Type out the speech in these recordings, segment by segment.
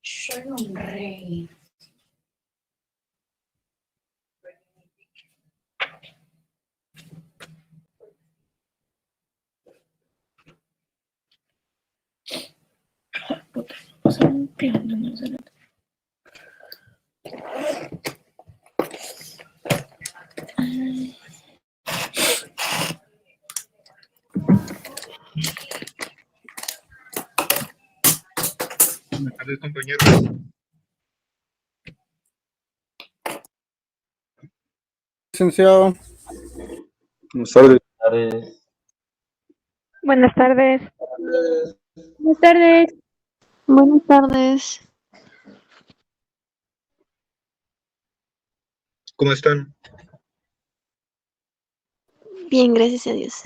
Soy un rey. Buenas tardes, compañeros. Licenciado. Buenas tardes. Buenas tardes. Buenas tardes. Buenas tardes. ¿Cómo están? Bien, gracias a Dios.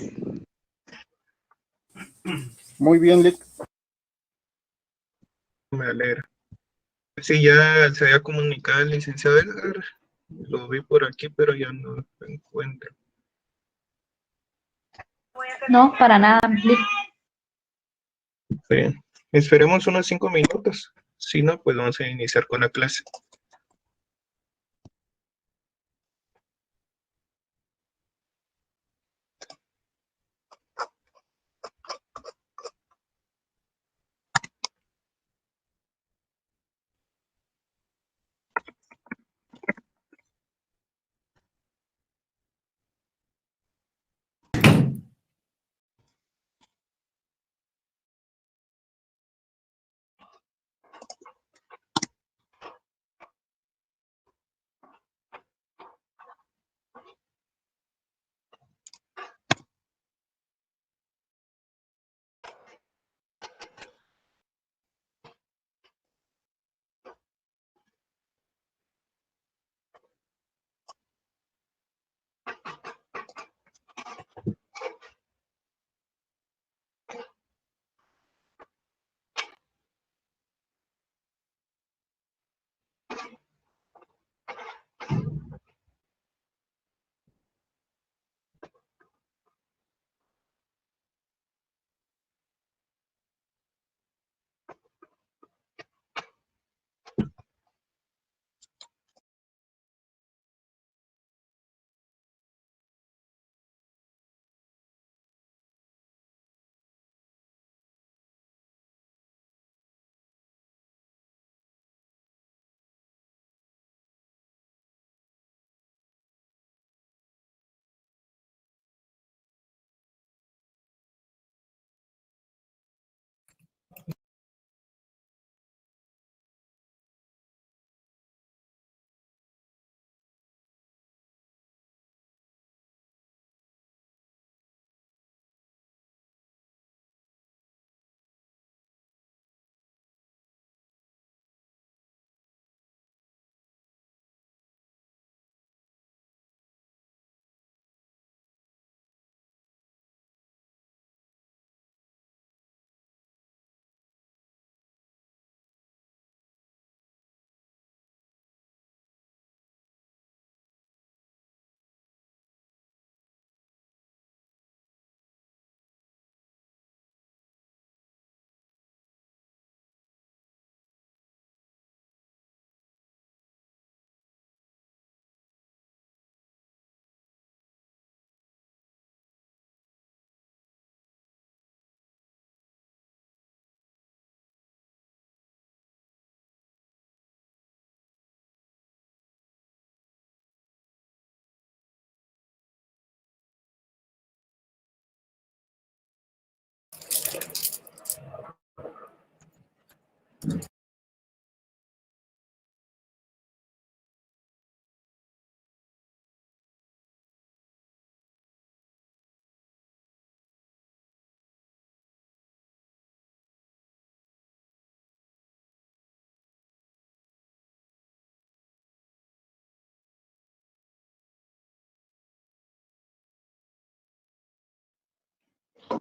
Muy bien, Lick. Me alegra. Sí, ya se había comunicado el licenciado Edgar. Lo vi por aquí, pero ya no lo encuentro. No, para nada. Bien. Esperemos unos 5 minutos. Si no, pues vamos a iniciar con la clase.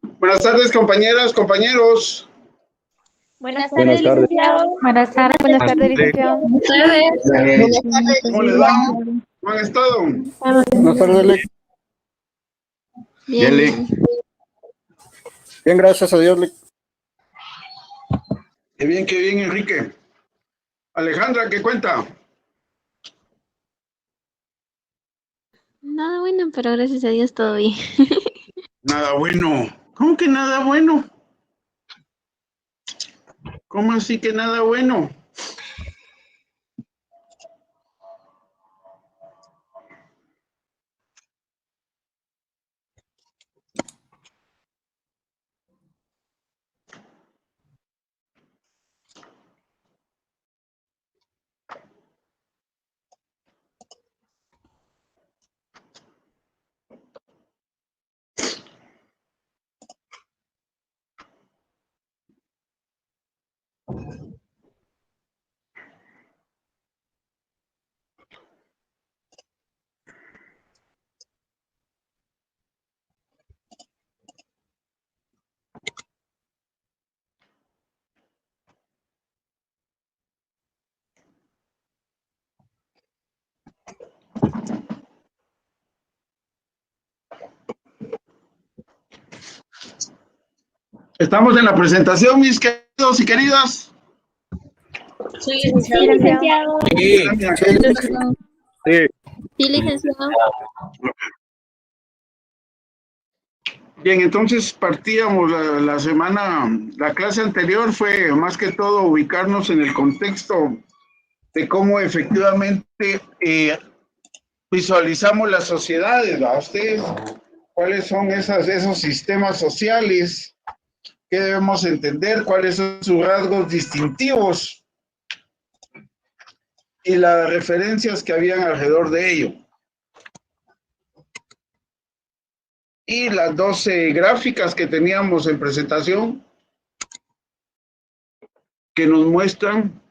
Buenas tardes, compañeras, compañeros. Buenas Buenas tardes, tardes. licenciado. Buenas tardes, licenciado. Buenas tardes. ¿Cómo les va? ¿Cómo han estado? Buenas tardes, Lick. Bien, Lick. Bien, gracias a Dios, Lick. Qué bien, Enrique. Alejandra, ¿qué cuenta? Nada bueno, pero gracias a Dios todo bien. Nada bueno. ¿Cómo que nada bueno? ¿Cómo así que nada bueno? Estamos en la presentación, mis queridos y queridas. Sí, licenciado. Sí. Sí. Sí, licenciado. Bien, entonces partíamos la clase anterior fue más que todo ubicarnos en el contexto de cómo efectivamente visualizamos las sociedades, ¿verdad? Ustedes, ¿cuáles son esos sistemas sociales? ¿Qué debemos entender? ¿Cuáles son sus rasgos distintivos? Y las referencias que habían alrededor de ello. Y las 12 gráficas que teníamos en presentación que nos muestran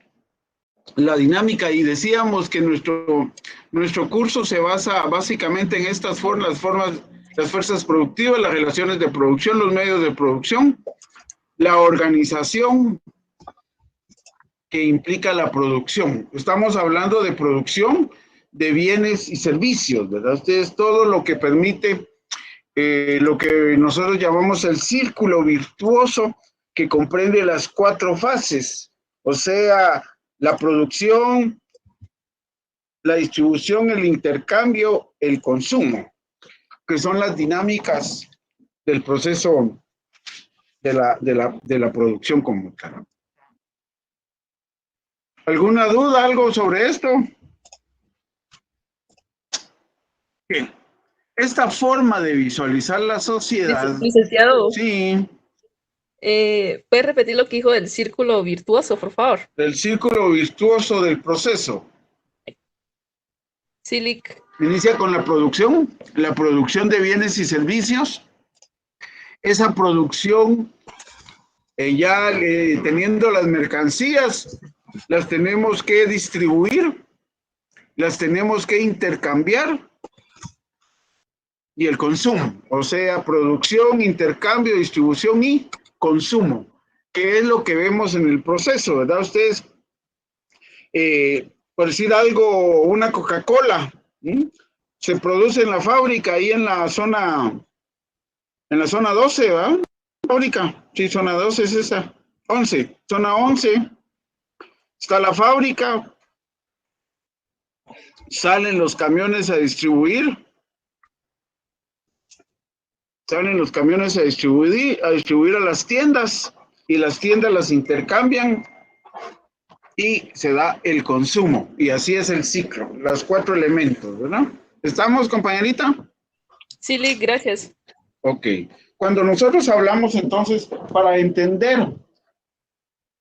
la dinámica, y decíamos que nuestro curso se basa básicamente en estas formas, las fuerzas productivas, las relaciones de producción, los medios de producción, la organización que implica la producción. Estamos hablando de producción de bienes y servicios, ¿verdad? Ustedes, todo lo que permite lo que nosotros llamamos el círculo virtuoso, que comprende las 4 fases, o sea, la producción, la distribución, el intercambio, el consumo, que son las dinámicas del proceso de la producción como tal. ¿Alguna duda, algo sobre esto? Bien. Esta forma de visualizar la sociedad... Licenciado, Sí, ¿puede repetir lo que dijo del círculo virtuoso, por favor? del círculo virtuoso del proceso. Sí, Lick. Inicia con la producción de bienes y servicios. Esa producción, teniendo las mercancías, las tenemos que distribuir, las tenemos que intercambiar, y el consumo, o sea, producción, intercambio, distribución y consumo, que es lo que vemos en el proceso, ¿verdad? Ustedes, por decir algo, una Coca-Cola, se produce en la fábrica ahí en la zona 12, ¿verdad? Fábrica, sí, zona 12 es esa, 11, zona 11, está la fábrica, salen los camiones a distribuir, a las tiendas, y las tiendas las intercambian y se da el consumo, y así es el ciclo, los 4 elementos, ¿verdad? ¿Estamos, compañerita? Sí, Lick, gracias. Ok. Cuando nosotros hablamos entonces, para entender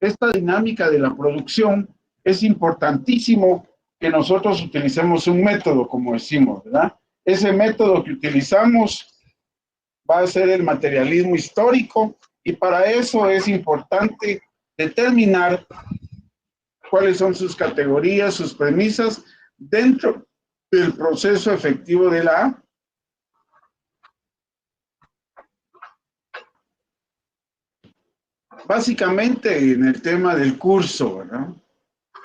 esta dinámica de la producción, es importantísimo que nosotros utilicemos un método, como decimos, ¿verdad? Ese método que utilizamos va a ser el materialismo histórico, y para eso es importante determinar cuáles son sus categorías, sus premisas dentro del proceso efectivo de la básicamente en el tema del curso, ¿verdad?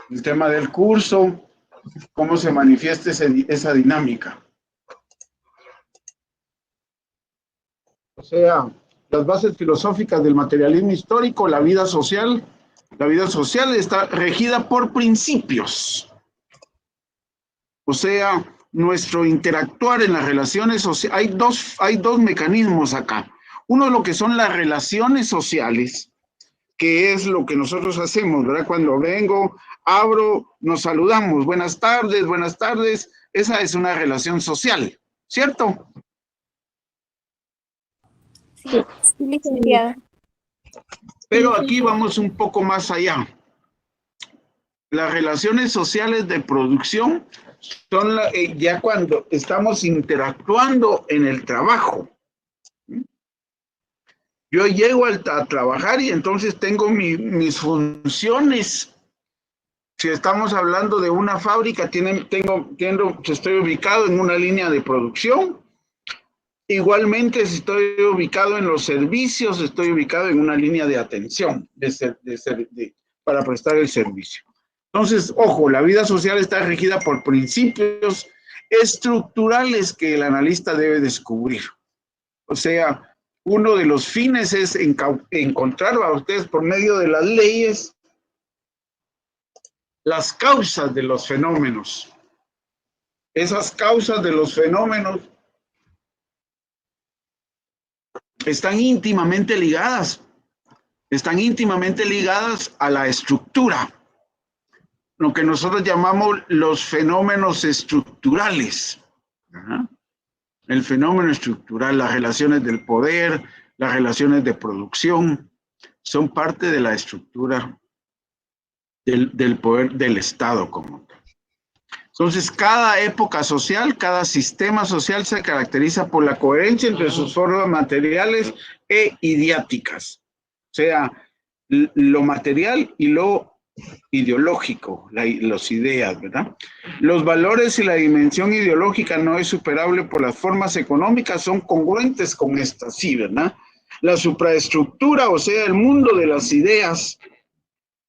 El tema del curso, cómo se manifiesta esa dinámica. O sea, las bases filosóficas del materialismo histórico, la vida social está regida por principios. O sea, nuestro interactuar en las relaciones sociales, hay dos mecanismos acá. Uno, lo que son las relaciones sociales, que es lo que nosotros hacemos, ¿verdad? Cuando vengo, abro, nos saludamos, buenas tardes, esa es una relación social, ¿cierto? Sí, licenciado. Pero aquí vamos un poco más allá. Las relaciones sociales de producción son ya cuando estamos interactuando en el trabajo. Yo llego a trabajar y entonces tengo mis funciones. Si estamos hablando de una fábrica, estoy ubicado en una línea de producción. Igualmente, si estoy ubicado en los servicios, estoy ubicado en una línea de atención para prestar el servicio. Entonces, ojo, la vida social está regida por principios estructurales que el analista debe descubrir. O sea, uno de los fines es encontrar a ustedes por medio de las leyes las causas de los fenómenos. Esas causas de los fenómenos están íntimamente ligadas a la estructura, lo que nosotros llamamos los fenómenos estructurales. ¿Ajá? El fenómeno estructural, las relaciones del poder, las relaciones de producción, son parte de la estructura del poder del Estado como tal. Entonces, cada época social, cada sistema social se caracteriza por la coherencia entre sus formas materiales e idiáticas. O sea, lo material y lo ideológico, las ideas, ¿verdad? Los valores y la dimensión ideológica no es superable por las formas económicas, son congruentes con estas, sí, ¿verdad? La supraestructura, o sea, el mundo de las ideas,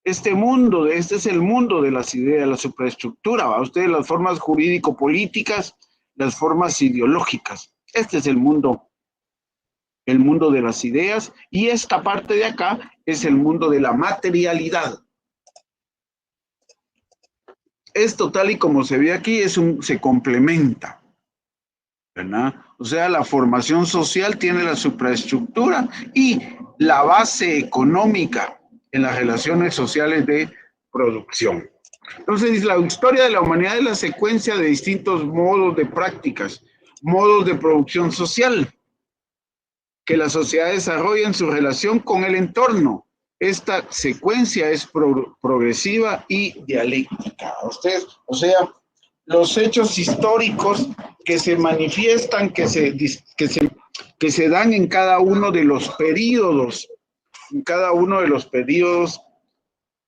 este es el mundo de las ideas, la supraestructura, ¿va? Ustedes, las formas jurídico-políticas, las formas ideológicas, este es el mundo de las ideas, y esta parte de acá es el mundo de la materialidad. Esto, tal y como se ve aquí, se complementa, ¿verdad? O sea, la formación social tiene la supraestructura y la base económica en las relaciones sociales de producción. Entonces, la historia de la humanidad es la secuencia de distintos modos de prácticas, modos de producción social que la sociedad desarrolla en su relación con el entorno. Esta secuencia es progresiva y dialéctica. Ustedes, o sea, los hechos históricos que se manifiestan, que se dan en cada uno de los periodos,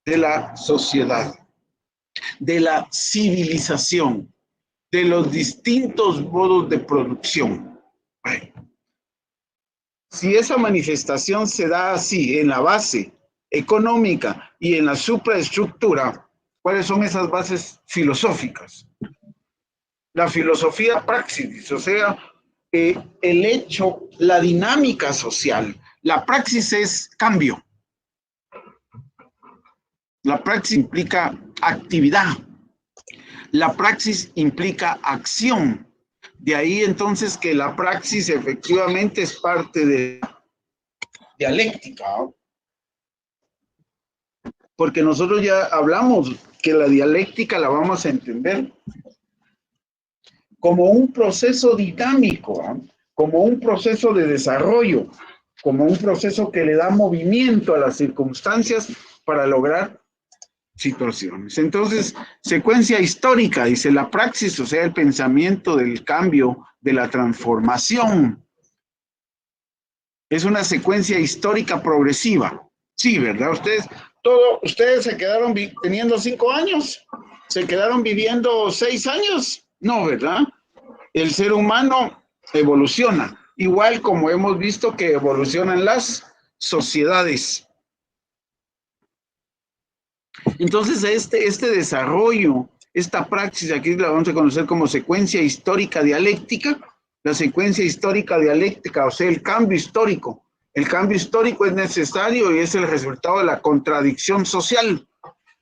de la sociedad, de la civilización, de los distintos modos de producción. Si esa manifestación se da así en la base económica y en la supraestructura, ¿cuáles son esas bases filosóficas? La filosofía praxis, o sea, el hecho, la dinámica social. La praxis es cambio. La praxis implica actividad. La praxis implica acción. De ahí entonces que la praxis efectivamente es parte de la dialéctica, ¿no? Porque nosotros ya hablamos que la dialéctica la vamos a entender como un proceso dinámico, ¿no? Como un proceso de desarrollo, como un proceso que le da movimiento a las circunstancias para lograr situaciones. Entonces, secuencia histórica, dice la praxis, o sea, el pensamiento del cambio, de la transformación. Es una secuencia histórica progresiva. Sí, ¿verdad? Ustedes se quedaron teniendo 5 años, se quedaron viviendo 6 años. No, ¿verdad? El ser humano evoluciona, igual como hemos visto que evolucionan las sociedades. Entonces, este desarrollo, esta praxis, aquí la vamos a conocer como secuencia histórica dialéctica. La secuencia histórica dialéctica, o sea, el cambio histórico. El cambio histórico es necesario y es el resultado de la contradicción social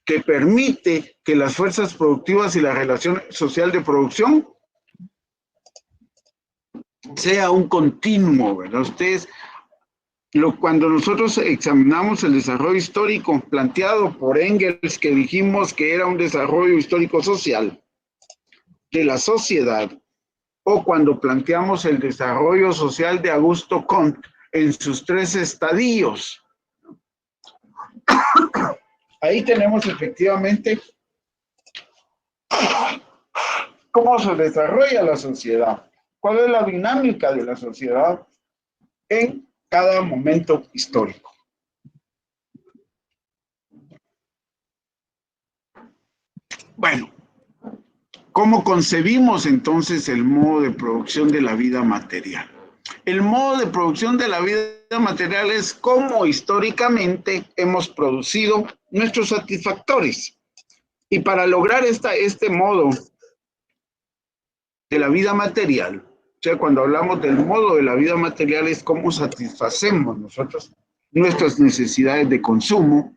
que permite que las fuerzas productivas y la relación social de producción sea un continuo, ¿verdad? Ustedes, cuando nosotros examinamos el desarrollo histórico planteado por Engels, que dijimos que era un desarrollo histórico social de la sociedad, o cuando planteamos el desarrollo social de Augusto Comte en sus 3 estadios, ahí tenemos efectivamente cómo se desarrolla la sociedad, cuál es la dinámica de la sociedad en cada momento histórico. Bueno, ¿cómo concebimos entonces el modo de producción de la vida material? El modo de producción de la vida material es cómo históricamente hemos producido nuestros satisfactores. Y para lograr este modo de la vida material, o sea, cuando hablamos del modo de la vida material es cómo satisfacemos nosotros nuestras necesidades de consumo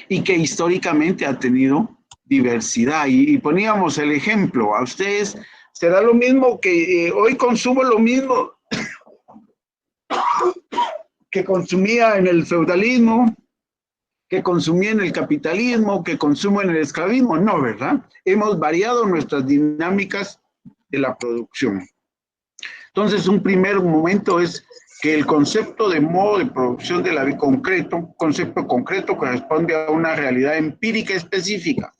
y que históricamente ha tenido diversidad. Y poníamos el ejemplo, a ustedes será lo mismo que hoy consumo lo mismo que consumía en el feudalismo, que consumía en el capitalismo, que consumo en el esclavismo. No, ¿verdad? Hemos variado nuestras dinámicas de la producción. Entonces, un primer momento es que el concepto de modo de producción de la vida concepto concreto corresponde a una realidad empírica específica.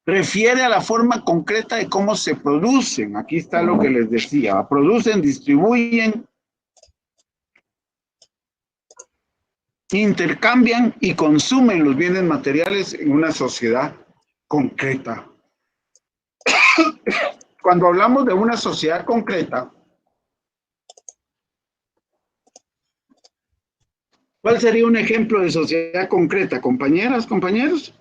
Refiere a la forma concreta de cómo se producen. Aquí está lo que les decía. Producen, distribuyen, intercambian y consumen los bienes materiales en una sociedad concreta. Cuando hablamos de una sociedad concreta, ¿cuál sería un ejemplo de sociedad concreta, compañeras, compañeros?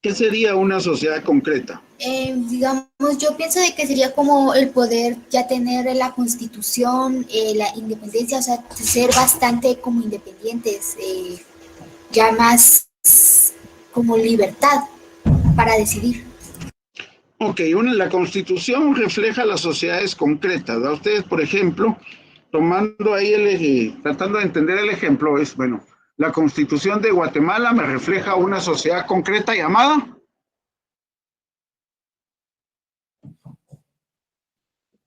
¿Qué sería una sociedad concreta? Digamos, yo pienso de que sería como el poder ya tener la constitución, la independencia, o sea, ser bastante como independientes, ya más como libertad para decidir. Ok, la constitución refleja las sociedades concretas, ¿verdad? Ustedes, por ejemplo, tomando ahí tratando de entender el ejemplo, es, bueno, la constitución de Guatemala me refleja una sociedad concreta llamada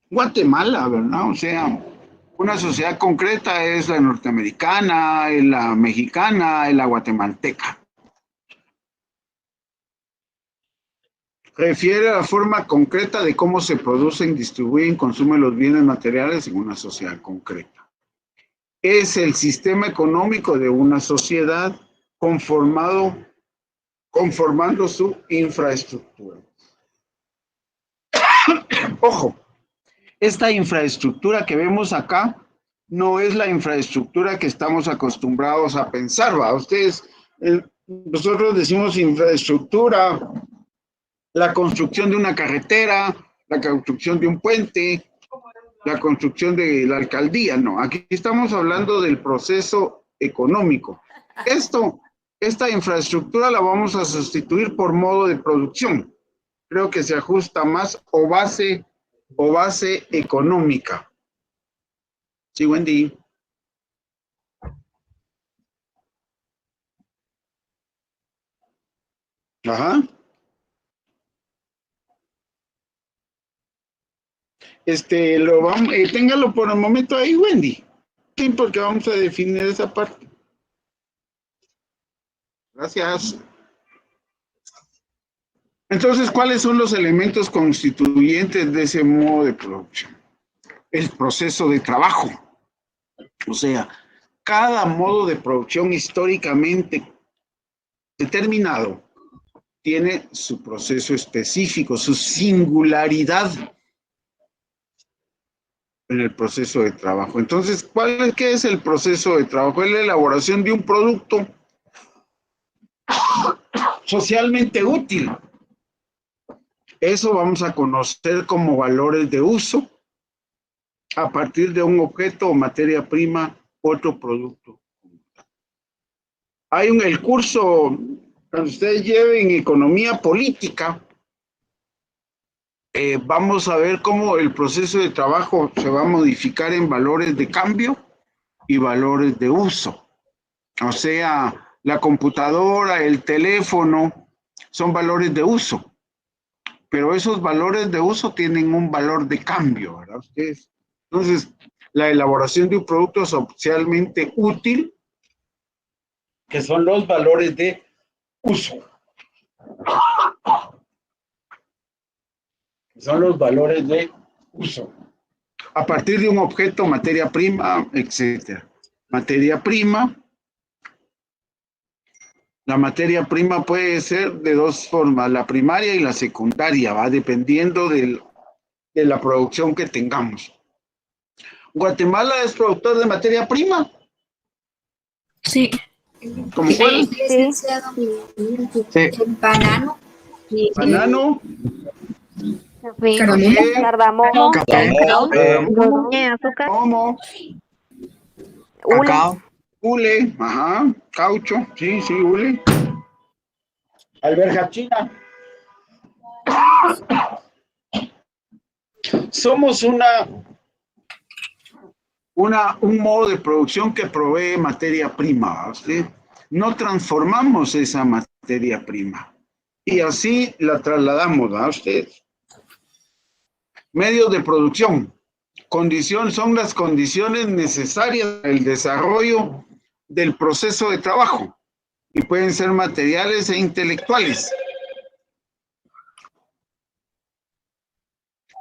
Guatemala, ¿verdad? O sea, una sociedad concreta es la norteamericana, es la mexicana, es la guatemalteca. Refiere a la forma concreta de cómo se producen, distribuyen, consumen los bienes materiales en una sociedad concreta. Es el sistema económico de una sociedad conformando su infraestructura. Ojo, esta infraestructura que vemos acá no es la infraestructura que estamos acostumbrados a pensar, ¿va? Ustedes, nosotros decimos infraestructura, la construcción de una carretera, la construcción de un puente, la construcción de la alcaldía. No, aquí estamos hablando del proceso económico. Esta infraestructura la vamos a sustituir por modo de producción. Creo que se ajusta más o base económica. Sí, Wendy. Ajá. Téngalo por el momento ahí, Wendy. Sí, porque vamos a definir esa parte. Gracias. Entonces, ¿cuáles son los elementos constituyentes de ese modo de producción? El proceso de trabajo. O sea, cada modo de producción históricamente determinado tiene su proceso específico, su singularidad. en el proceso de trabajo. Entonces, ¿qué es el proceso de trabajo? Es la elaboración de un producto socialmente útil. Eso vamos a conocer como valores de uso a partir de un objeto o materia prima, otro producto. Hay el curso, cuando ustedes lleven economía política, vamos a ver cómo el proceso de trabajo se va a modificar en valores de cambio y valores de uso. O sea, la computadora, el teléfono, son valores de uso. Pero esos valores de uso tienen un valor de cambio, ¿verdad? Ustedes. Entonces, la elaboración de un producto socialmente útil, que son los valores de uso. Son los valores de uso. A partir de un objeto, materia prima, etc. Materia prima. La materia prima puede ser de dos formas, la primaria y la secundaria, va dependiendo de la producción que tengamos. ¿Guatemala es productor de materia prima? Sí. ¿Cómo cuál? Licenciado. Sí. El banano. Banano, Café. café, Cardamomo. Azúcar. momo, Cacao. hule, ajá, caucho, sí, hule. Alberja china. Somos un modo de producción que provee materia prima, ¿sí? No transformamos esa materia prima y así la trasladamos a ustedes. Medios de producción. Son las condiciones necesarias para el desarrollo del proceso de trabajo y pueden ser materiales e intelectuales.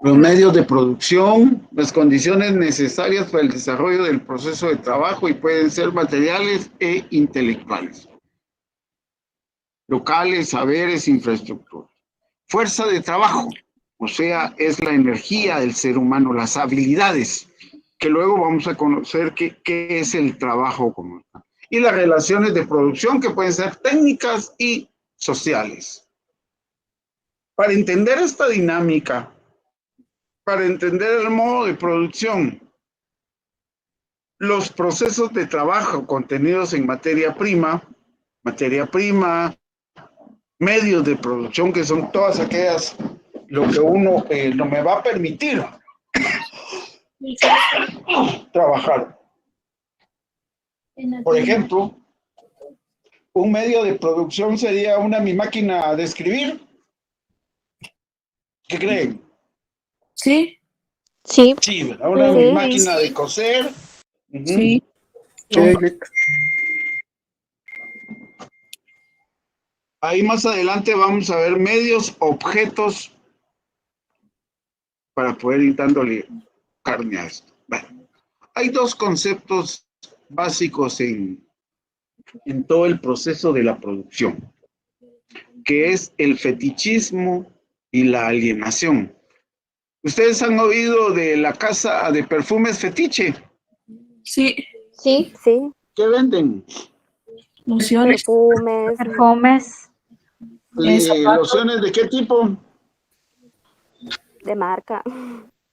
Los medios de producción, las condiciones necesarias para el desarrollo del proceso de trabajo y pueden ser materiales e intelectuales. Locales, saberes, infraestructura. Fuerza de trabajo, o sea, es la energía del ser humano, las habilidades, que luego vamos a conocer qué es el trabajo como tal. Y las relaciones de producción que pueden ser técnicas y sociales. Para entender esta dinámica, para entender el modo de producción, los procesos de trabajo contenidos en materia prima, medios de producción, que son todas aquellas, lo que uno no me va a permitir trabajar. Por ejemplo, un medio de producción sería mi máquina de escribir. ¿Qué creen? Sí. Sí. Sí, ¿verdad? Mi máquina de coser. Sí. Sí. Ahí más adelante vamos a ver medios, objetos, para poder ir dándole carne a esto. Bueno, hay dos conceptos básicos en todo el proceso de la producción, que es el fetichismo y la alienación. ¿Ustedes han oído de la casa de perfumes fetiche? Sí. Sí. ¿Qué venden? Lociones. Perfumes. ¿Lociones de qué tipo? De marca.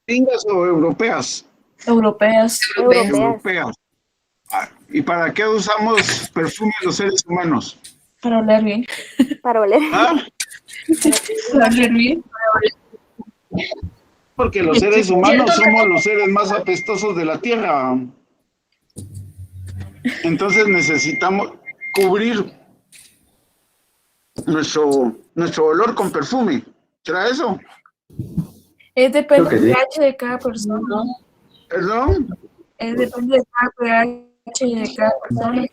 ¿Gringas o europeas? Europeas. Europeas. ¿Y para qué usamos perfumes los seres humanos? Para oler bien. Para oler. ¿Ah? Para oler bien. Porque los seres humanos somos los seres más apestosos de la Tierra. Entonces necesitamos cubrir nuestro olor con perfume. ¿Será eso? Depende del pH de cada persona. ¿Perdón? Depende de cada pH de cada persona. Sí,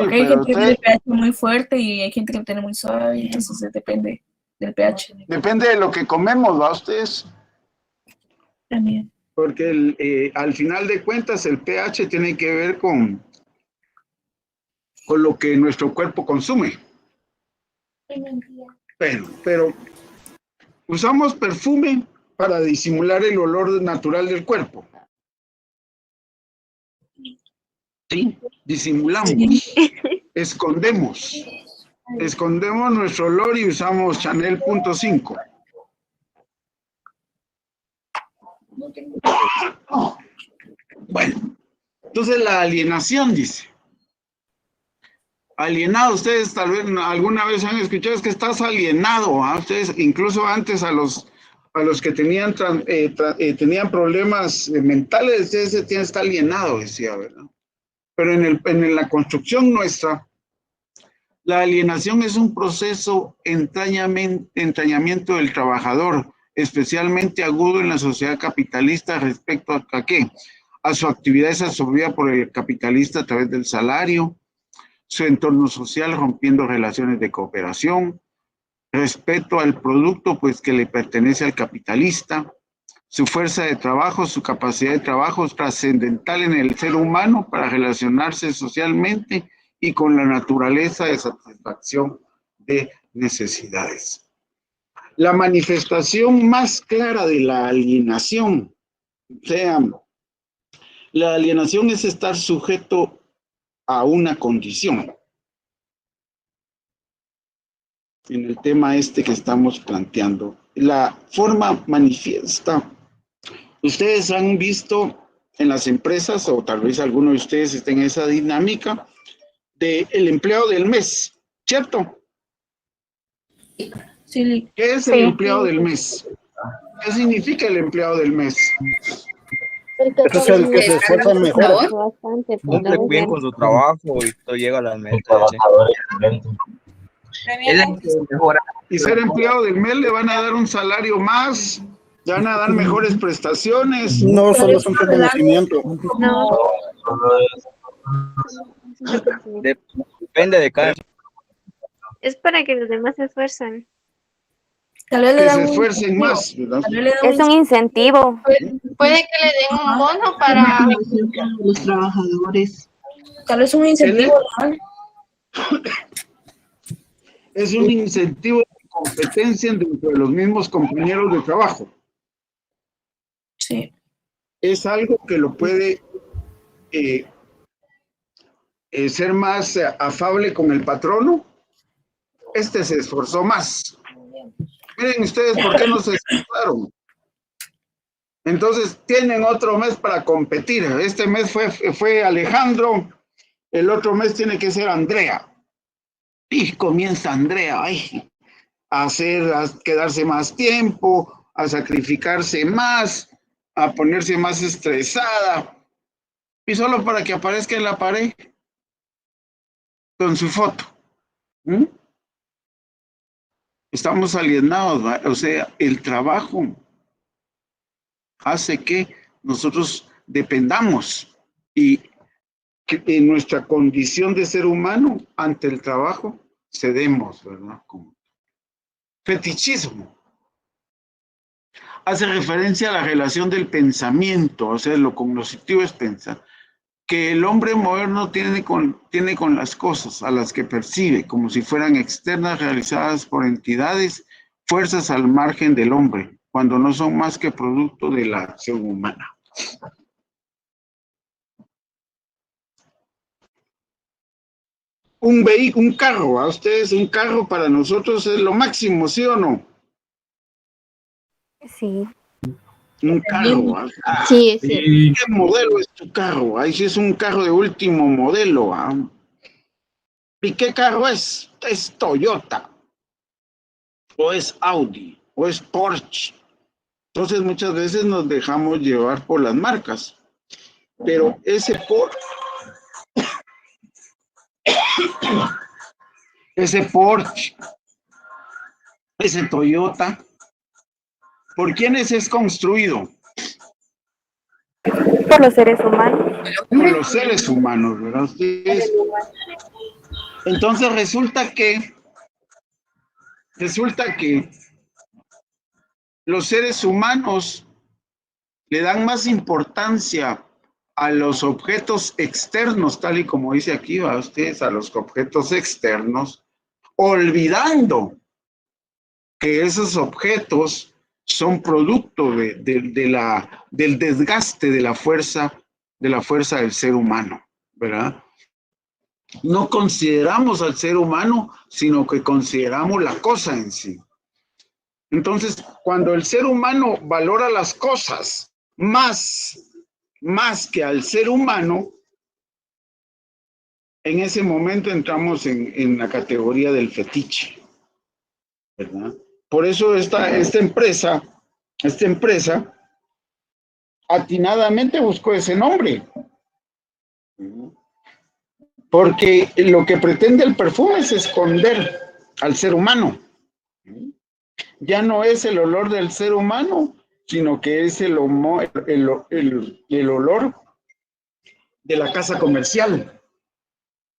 Porque hay gente que tiene pH muy fuerte y hay gente que lo tiene muy suave, entonces depende del pH. Depende de lo que comemos, ¿va ustedes? También. Porque al final de cuentas el pH tiene que ver con lo que nuestro cuerpo consume. Pero usamos perfume para disimular el olor natural del cuerpo. ¿sí? Disimulamos, escondemos nuestro olor y usamos Chanel .5. Bueno, entonces la alienación, dice. Alienado, ustedes tal vez alguna vez han escuchado, es que estás alienado, ¿ah? Ustedes, incluso antes a los que tenían problemas mentales, ustedes tienen que estar alienado, decía, ¿verdad? Pero en la construcción nuestra, la alienación es un proceso entrañamiento del trabajador, especialmente agudo en la sociedad capitalista respecto a ¿qué? A su actividad es absorbida por el capitalista a través del salario, su entorno social rompiendo relaciones de cooperación, respeto al producto pues que le pertenece al capitalista, su fuerza de trabajo, su capacidad de trabajo es trascendental en el ser humano para relacionarse socialmente y con la naturaleza de satisfacción de necesidades. La manifestación más clara de la alienación, o sea, la alienación es estar sujeto a una condición. En el tema que estamos planteando, la forma manifiesta. Ustedes han visto en las empresas, o tal vez alguno de ustedes esté en esa dinámica, del empleado del mes, ¿cierto? Sí. ¿Qué es el empleado del mes? ¿Qué significa el empleado del mes? Ese es el que se esfuerza mejor. Cumple bien con su trabajo y llega a las metas. Y ser empleado del mes le van a dar un salario más, le van a dar mejores prestaciones. No, solo es un reconocimiento. No. Depende de cada. Es para que los demás se esfuercen. Tal vez le Que dan se un esfuercen más, ¿verdad? tal vez le dan Es un incentivo. Puede que le den un bono para los trabajadores. tal vez un incentivo, ¿no? Es un incentivo de competencia dentro de los mismos compañeros de trabajo. Sí. Es algo que lo puede ser más afable con el patrono. Se esforzó más. Miren ustedes por qué no se esforzaron. Entonces tienen otro mes para competir. Este mes fue Alejandro, el otro mes tiene que ser Andrea. Y comienza Andrea a quedarse más tiempo, a sacrificarse más, a ponerse más estresada. Y solo para que aparezca en la pared con su foto. Estamos alienados, ¿va? O sea, el trabajo hace que nosotros dependamos y que en nuestra condición de ser humano ante el trabajo cedemos, ¿verdad? Como fetichismo. Hace referencia a la relación del pensamiento, o sea, lo cognoscitivo es pensar, que el hombre moderno tiene con las cosas a las que percibe, como si fueran externas realizadas por entidades, fuerzas al margen del hombre, cuando no son más que producto de la acción humana. Un vehículo, un carro, a ustedes un carro para nosotros es lo máximo, ¿sí o no? Sí. Un carro. Sí, sí. ¿Qué modelo es tu carro? Ahí sí es un carro de último modelo. ¿Y qué carro es? Es Toyota. O es Audi. O es Porsche. Entonces muchas veces nos dejamos llevar por las marcas. Pero ese Porsche, ese Toyota, ¿por quiénes es construido? Por los seres humanos. Por los seres humanos, ¿verdad? Entonces resulta que los seres humanos le dan más importancia a los objetos externos, tal y como dice aquí, ¿va? Ustedes, a los objetos externos, olvidando que esos objetos son producto del desgaste de la fuerza del ser humano. ¿verdad? No consideramos al ser humano, sino que consideramos la cosa en sí. Entonces, cuando el ser humano valora las cosas más que al ser humano, en ese momento entramos en la categoría del fetiche, ¿verdad? Por eso esta empresa atinadamente buscó ese nombre. Porque lo que pretende el perfume es esconder al ser humano. Ya no es el olor del ser humano, sino que es el olor de la casa comercial,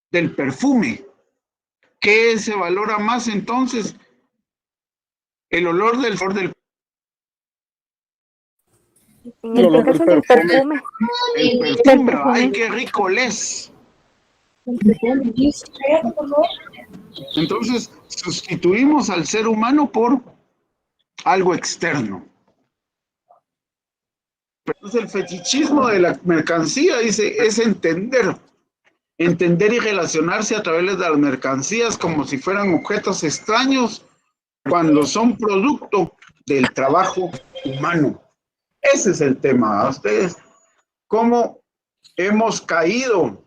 del perfume. ¿Qué se valora más entonces? El olor del En este caso es el perfume. el perfume. ¡Ay, qué rico les! Entonces, sustituimos al ser humano por algo externo. Entonces, el fetichismo de la mercancía, dice, es entender y relacionarse a través de las mercancías como si fueran objetos extraños cuando son producto del trabajo humano. Ese es el tema. ¿A ustedes cómo hemos caído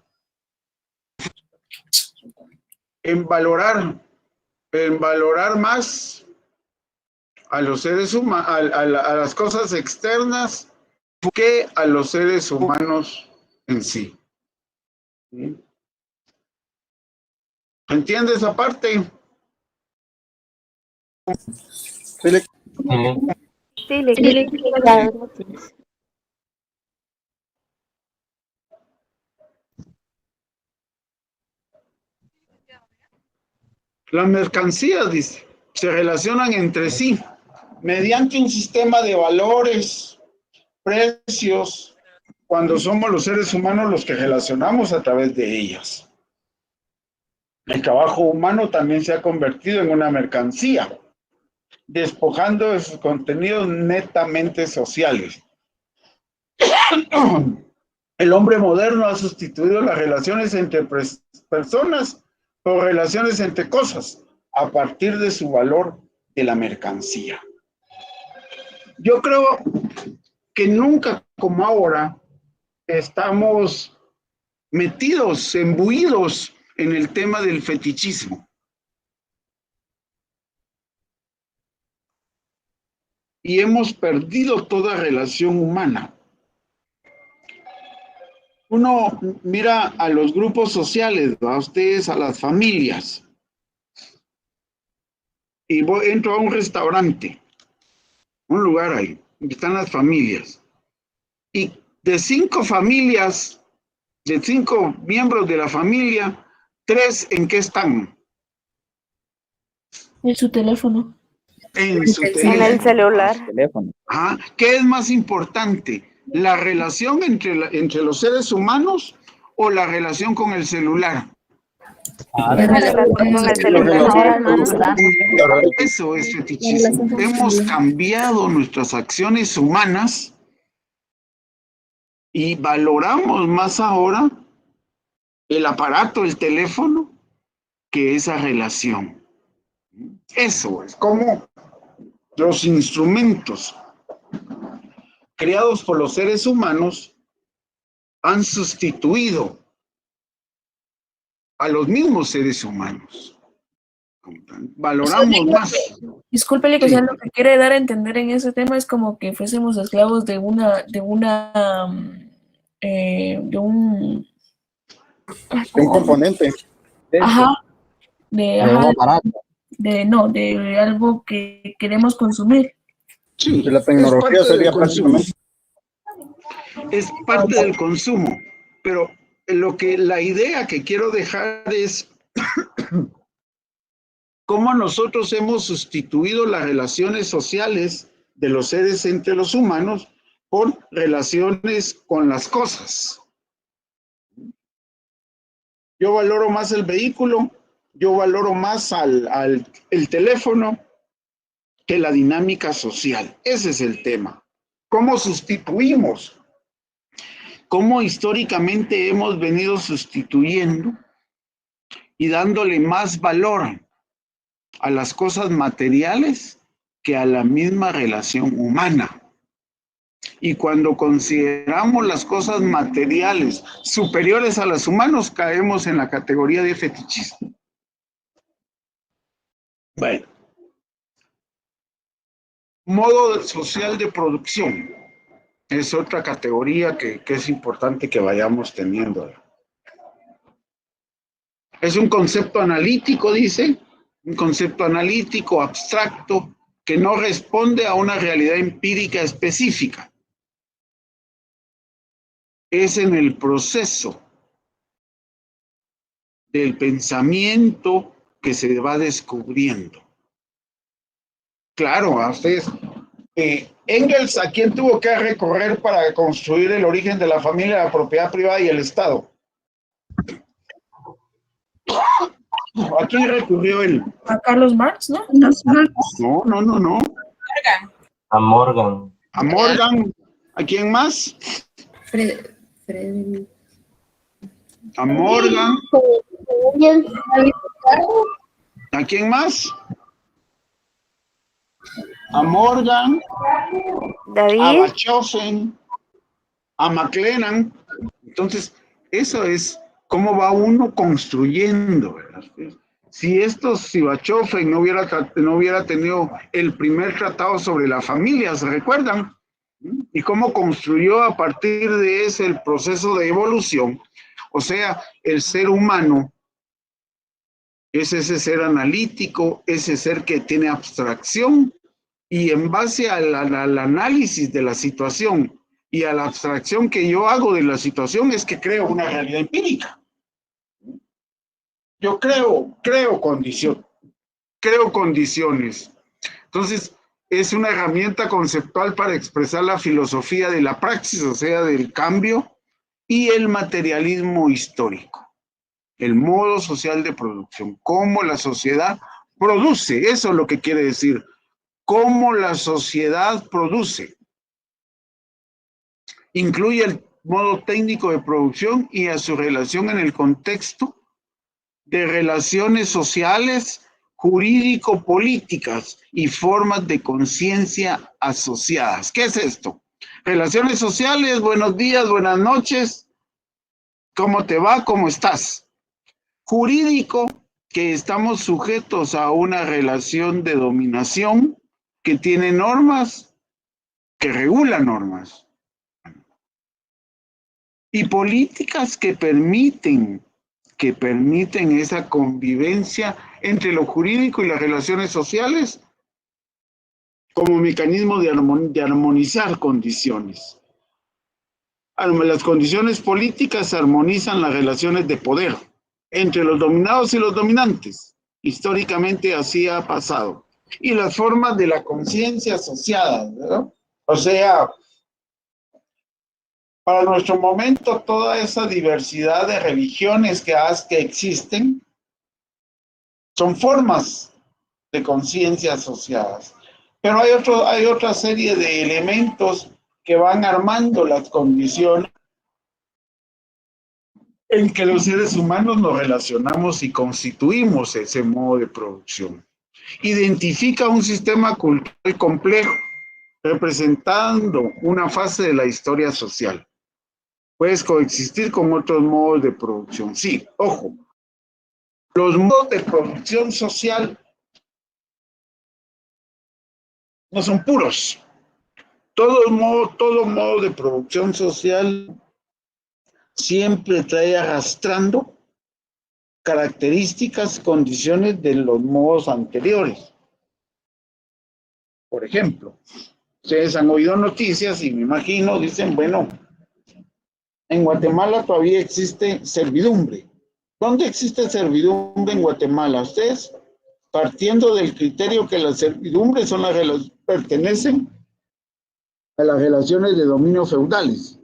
en valorar más a los seres humanos, a las cosas externas que a los seres humanos en sí? ¿Entiende esa parte? Sí, le quiero dar motivos. Las mercancías, dice, se relacionan entre sí mediante un sistema de valores, precios, cuando somos los seres humanos los que relacionamos a través de ellas. El trabajo humano también se ha convertido en una mercancía, despojando de sus contenidos netamente sociales. El hombre moderno ha sustituido las relaciones entre personas por relaciones entre cosas, a partir de su valor de la mercancía. Yo creo que nunca como ahora estamos metidos, embuidos en el tema del fetichismo. Y hemos perdido toda relación humana. Uno mira a los grupos sociales, a ustedes, a las familias. Y entro a un restaurante, un lugar ahí, donde están las familias. Y de 5 familias, de 5 miembros de la familia, 3 ¿en qué están? En su teléfono. En su En teléfono. el celular. Ajá. ¿Qué es más importante? ¿La relación entre los seres humanos o la relación con el celular? Eso es fetichismo. Hemos cambiado nuestras acciones humanas y valoramos más ahora el aparato, el teléfono, que esa relación. Eso es como los instrumentos creados por los seres humanos han sustituido a los mismos seres humanos. Valoramos más. Discúlpele que sea lo que quiere dar a entender en ese tema es como que fuésemos esclavos de un componente. Ajá, de algo que queremos consumir. Sí, la tecnología sería prácticamente. Es parte del consumo, pero la idea que quiero dejar es cómo nosotros hemos sustituido las relaciones sociales de los seres entre los humanos por relaciones con las cosas. Yo valoro más el vehículo, yo valoro más el teléfono que la dinámica social. Ese es el tema. ¿Cómo sustituimos? cómo históricamente hemos venido sustituyendo y dándole más valor a las cosas materiales que a la misma relación humana. Y cuando consideramos las cosas materiales superiores a las humanas, caemos en la categoría de fetichismo. Bueno. Modo social de producción. Es otra categoría que es importante que vayamos teniendo. Es un concepto analítico, dice, un concepto analítico abstracto que no responde a una realidad empírica específica. Es en el proceso del pensamiento que se va descubriendo. Claro, a ustedes. Engels, ¿a quién tuvo que recorrer para construir el origen de la familia, la propiedad privada y el Estado? ¿A quién recurrió él? A Carlos Marx, ¿no? No. A Morgan. A Morgan. ¿A quién más? A Morgan. ¿A quién más? A Morgan, David, a Bachofen, a McLennan. Entonces, eso es cómo va uno construyendo, ¿verdad? Si Bachofen no hubiera tenido el primer tratado sobre la familia, ¿se recuerdan? Y cómo construyó a partir de ese el proceso de evolución. O sea, el ser humano es ese ser analítico, ese ser que tiene abstracción, y en base al análisis de la situación y a la abstracción que yo hago de la situación es que creo una realidad empírica. Yo creo condiciones. Entonces, es una herramienta conceptual para expresar la filosofía de la praxis, o sea, del cambio, y el materialismo histórico, el modo social de producción, cómo la sociedad produce, eso es lo que quiere decir, cómo la sociedad produce. Incluye el modo técnico de producción y a su relación en el contexto de relaciones sociales, jurídico-políticas y formas de conciencia asociadas. ¿Qué es esto? Relaciones sociales, buenos días, buenas noches, ¿cómo te va? ¿Cómo estás? Jurídico, que estamos sujetos a una relación de dominación que tiene normas, que regula normas. Y políticas que permiten esa convivencia entre lo jurídico y las relaciones sociales como mecanismo de armonizar condiciones. Las condiciones políticas armonizan las relaciones de poder entre los dominados y los dominantes. Históricamente así ha pasado. Y las formas de la conciencia asociada, ¿verdad? O sea, para nuestro momento, toda esa diversidad de religiones que existen son formas de conciencia asociadas. Pero hay otra serie de elementos que van armando las condiciones en que los seres humanos nos relacionamos y constituimos ese modo de producción. Identifica un sistema cultural complejo, representando una fase de la historia social. Puedes coexistir con otros modos de producción. Sí, ojo, los modos de producción social no son puros. Todo modo de producción social siempre trae arrastrando características, condiciones de los modos anteriores. Por ejemplo, ustedes han oído noticias y me imagino, dicen, bueno, en Guatemala todavía existe servidumbre. ¿Dónde existe servidumbre en Guatemala? Ustedes, partiendo del criterio que las servidumbres pertenecen a las relaciones de dominio feudales.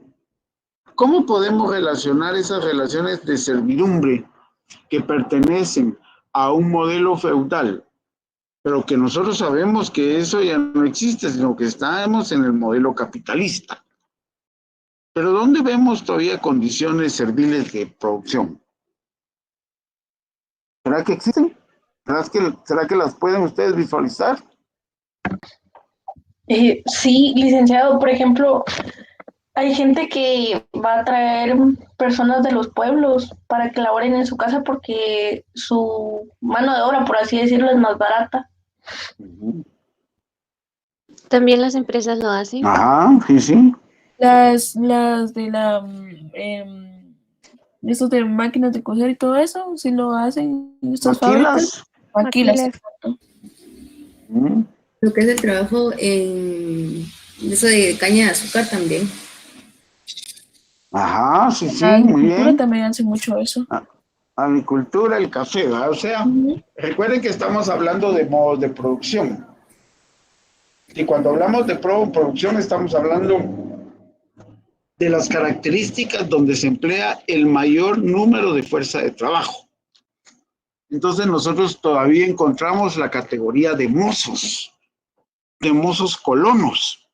¿Cómo podemos relacionar esas relaciones de servidumbre que pertenecen a un modelo feudal, pero que nosotros sabemos que eso ya no existe, sino que estamos en el modelo capitalista? Pero ¿dónde vemos todavía condiciones serviles de producción? ¿Será que existen? ¿Será que las pueden ustedes visualizar? Sí, licenciado, por ejemplo, hay gente que va a traer personas de los pueblos para que laboren en su casa porque su mano de obra, por así decirlo, es más barata. También las empresas lo hacen. Ajá, sí, sí. Las de esos de máquinas de coser y todo eso, si lo hacen estas fábricas. Maquilas. Maquilas, exacto. Lo que es el trabajo en eso de caña de azúcar también. Ajá, sí, sí, La muy agricultura bien. también hace mucho eso. Agricultura, el café, ¿verdad? O sea, recuerden que estamos hablando de modos de producción. Y cuando hablamos de producción estamos hablando de las características donde se emplea el mayor número de fuerza de trabajo. Entonces nosotros todavía encontramos la categoría de mozos colonos.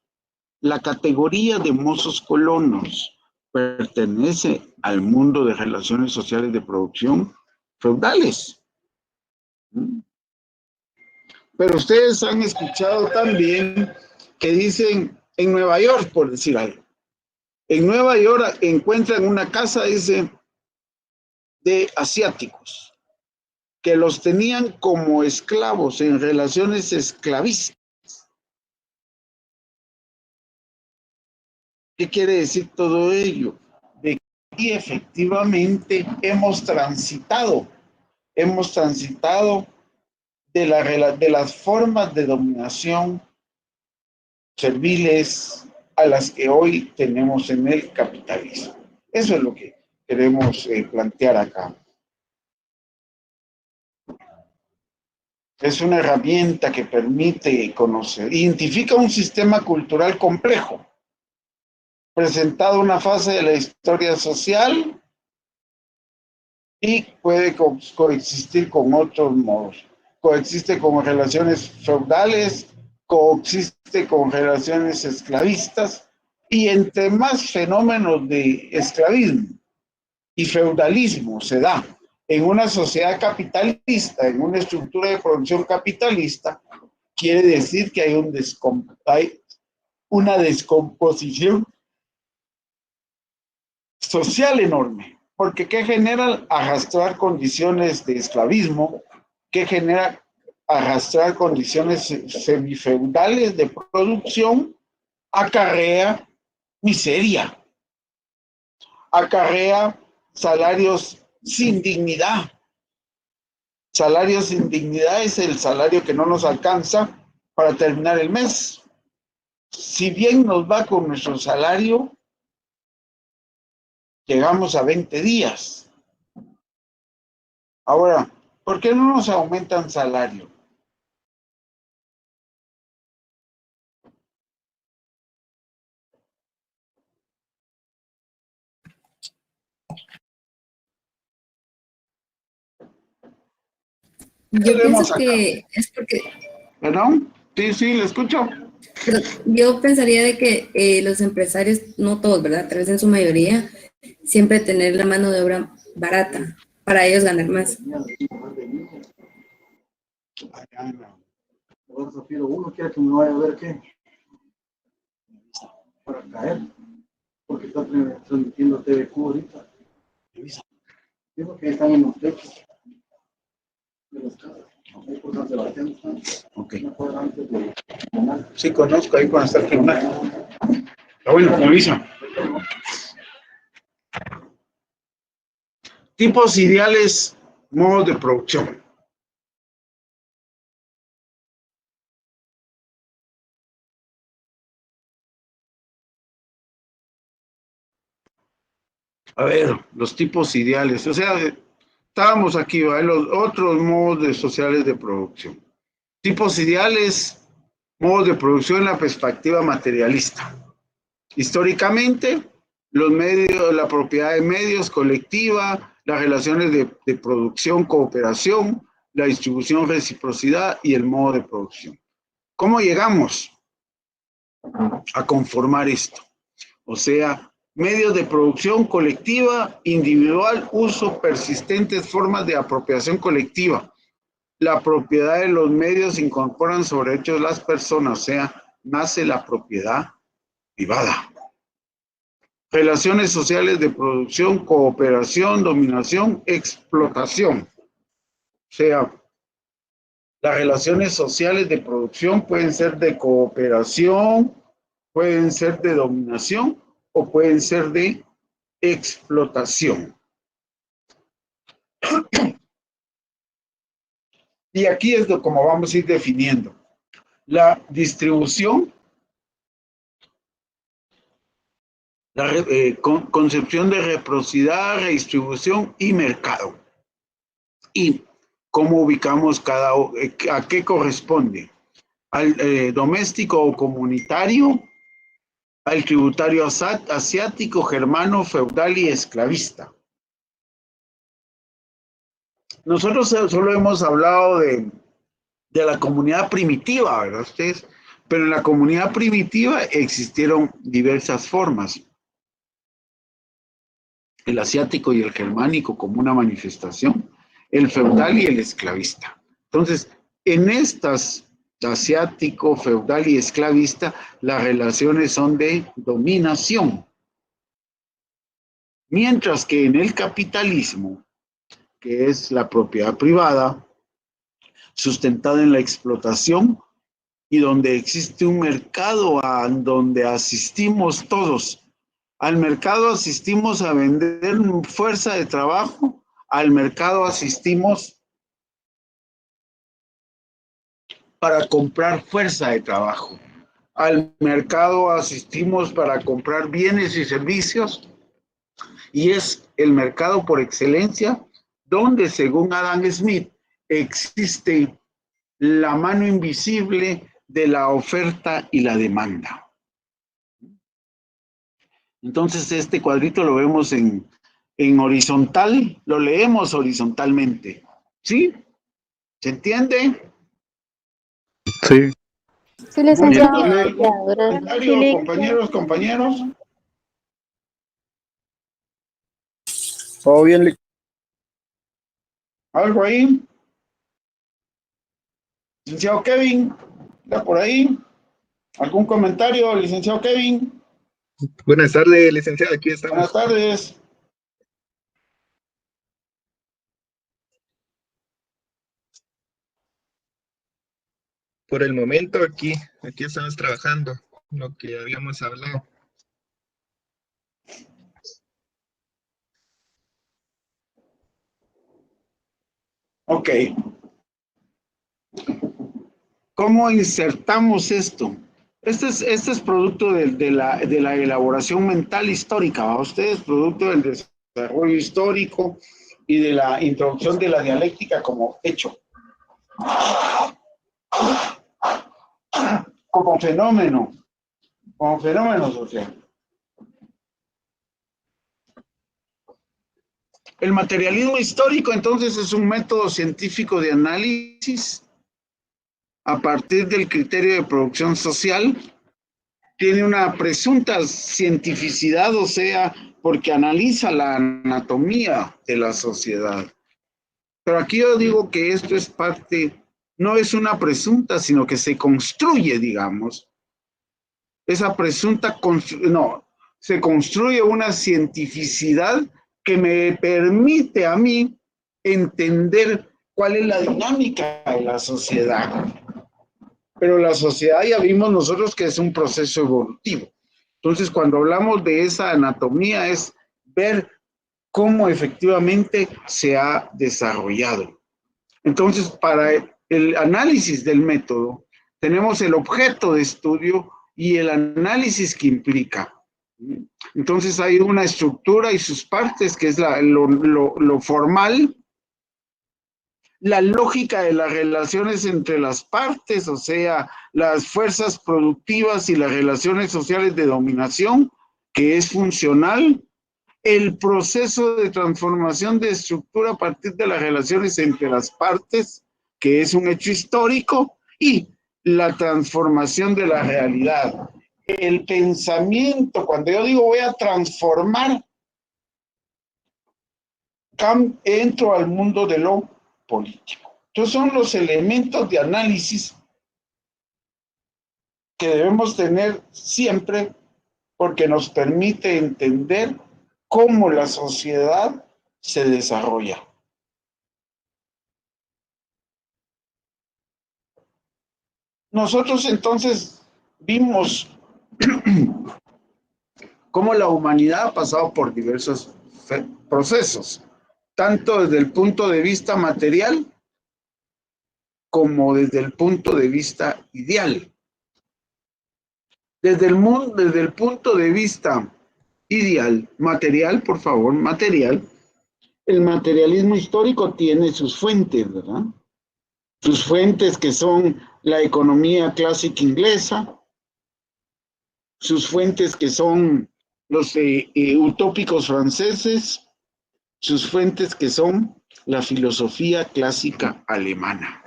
La categoría de mozos colonos pertenece al mundo de relaciones sociales de producción feudales. Pero ustedes han escuchado también que dicen en Nueva York, por decir algo. En Nueva York encuentran una casa, dice, de asiáticos, que los tenían como esclavos en relaciones esclavistas. ¿Qué quiere decir todo ello? De que efectivamente hemos transitado de las formas de dominación serviles a las que hoy tenemos en el capitalismo. Eso es lo que queremos plantear acá. Es una herramienta que permite conocer, identifica un sistema cultural complejo, presentado una fase de la historia social y puede coexistir con otros modos. Coexiste con relaciones feudales, coexiste con relaciones esclavistas, y entre más fenómenos de esclavismo y feudalismo se da en una sociedad capitalista, en una estructura de producción capitalista, quiere decir que hay una descomposición social enorme, porque ¿qué genera arrastrar condiciones de esclavismo? ¿Qué genera arrastrar condiciones semifeudales de producción? Acarrea miseria, acarrea salarios sin dignidad. Salarios sin dignidad es el salario que no nos alcanza para terminar el mes. Si bien nos va con nuestro salario, llegamos a 20 días. Ahora, ¿por qué no nos aumentan salario? Yo pienso que es porque... ¿Perdón? Sí, le escucho. Pero yo pensaría de que los empresarios, no todos, ¿verdad? Tal vez en su mayoría, siempre tener la mano de obra barata para ellos ganar más. Uno quiere que me vaya a ver qué para caer, porque está transmitiendo TVQ ahorita. Digo que están en los techos de las casas. Por San Sebastián están. Ok. Antes de... Sí, conozco ahí cuando está el tribunal. Está bueno, me avisa. Tipos ideales, modos de producción. A ver, los tipos ideales. O sea, estábamos aquí, ¿vale? Los otros modos sociales de producción. Tipos ideales, modos de producción en la perspectiva materialista. Históricamente, los medios, la propiedad de medios colectiva, las relaciones de producción, cooperación, la distribución, reciprocidad y el modo de producción. ¿Cómo llegamos a conformar esto? O sea, medios de producción colectiva, individual, uso, persistentes formas de apropiación colectiva. La propiedad de los medios incorporan sobre hechos las personas, o sea, nace la propiedad privada. Relaciones sociales de producción, cooperación, dominación, explotación. O sea, las relaciones sociales de producción pueden ser de cooperación, pueden ser de dominación o pueden ser de explotación. Y aquí es como vamos a ir definiendo. La distribución, la concepción de reciprocidad, redistribución y mercado. Y cómo ubicamos a qué corresponde. Al doméstico o comunitario, al tributario asiático, germano, feudal y esclavista. Nosotros solo hemos hablado de la comunidad primitiva, ¿verdad ustedes? Pero en la comunidad primitiva existieron diversas formas. El asiático y el germánico como una manifestación, el feudal y el esclavista. Entonces, en estas, asiático, feudal y esclavista, las relaciones son de dominación. Mientras que en el capitalismo, que es la propiedad privada, sustentada en la explotación y donde existe un mercado a donde asistimos todos. Al mercado asistimos a vender fuerza de trabajo, al mercado asistimos para comprar fuerza de trabajo, al mercado asistimos para comprar bienes y servicios, y es el mercado por excelencia donde, según Adam Smith, existe la mano invisible de la oferta y la demanda. Entonces, este cuadrito lo vemos en horizontal, lo leemos horizontalmente. ¿Sí? ¿Se entiende? Sí. Sí, licenciado. ¿Algún comentario, compañeros? Todo bien. ¿Algo ahí? Licenciado Kevin, ¿está por ahí? ¿Algún comentario, licenciado Kevin? Buenas tardes, licenciado, aquí estamos. Buenas tardes. Por el momento aquí estamos trabajando, lo que habíamos hablado. Ok. ¿Cómo insertamos esto? Este es producto de la elaboración mental histórica, ¿va? Ustedes, producto del desarrollo histórico y de la introducción de la dialéctica como hecho. Como fenómeno social. El materialismo histórico, entonces, es un método científico de análisis a partir del criterio de producción social. Tiene una presunta cientificidad, o sea, porque analiza la anatomía de la sociedad. Pero aquí yo digo que esto es parte, no es una presunta, sino que se construye, digamos. Esa presunta, se construye una cientificidad que me permite a mí entender cuál es la dinámica de la sociedad. Pero la sociedad ya vimos nosotros que es un proceso evolutivo. Entonces, cuando hablamos de esa anatomía es ver cómo efectivamente se ha desarrollado. Entonces, para el análisis del método, tenemos el objeto de estudio y el análisis que implica. Entonces, hay una estructura y sus partes, que es lo formal, la lógica de las relaciones entre las partes, o sea, las fuerzas productivas y las relaciones sociales de dominación, que es funcional, el proceso de transformación de estructura a partir de las relaciones entre las partes, que es un hecho histórico, y la transformación de la realidad, el pensamiento, cuando yo digo voy a transformar, entro al mundo de lo político. Entonces son los elementos de análisis que debemos tener siempre porque nos permite entender cómo la sociedad se desarrolla. Nosotros entonces vimos cómo la humanidad ha pasado por diversos procesos, tanto desde el punto de vista material como desde el punto de vista ideal. Desde el punto de vista ideal, material, por favor, material, el materialismo histórico tiene sus fuentes, ¿verdad? Sus fuentes que son la economía clásica inglesa, sus fuentes que son los utópicos franceses, sus fuentes que son la filosofía clásica alemana.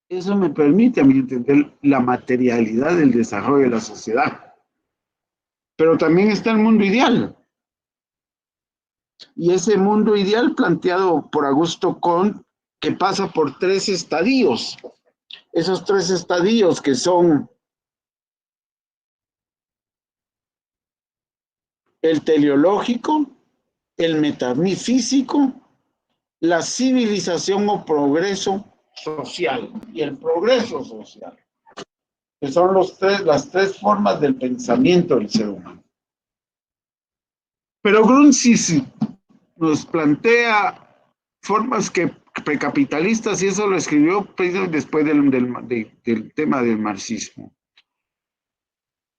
Eso me permite a mí entender la materialidad del desarrollo de la sociedad. Pero también está el mundo ideal. Y ese mundo ideal planteado por Augusto Comte, que pasa por 3 estadios. Esos 3 estadios que son el teleológico, el metafísico, la civilización o progreso social y el progreso social, que son las 3 formas del pensamiento del ser humano. Pero Grunzi nos plantea formas precapitalistas y eso lo escribió después del tema del marxismo.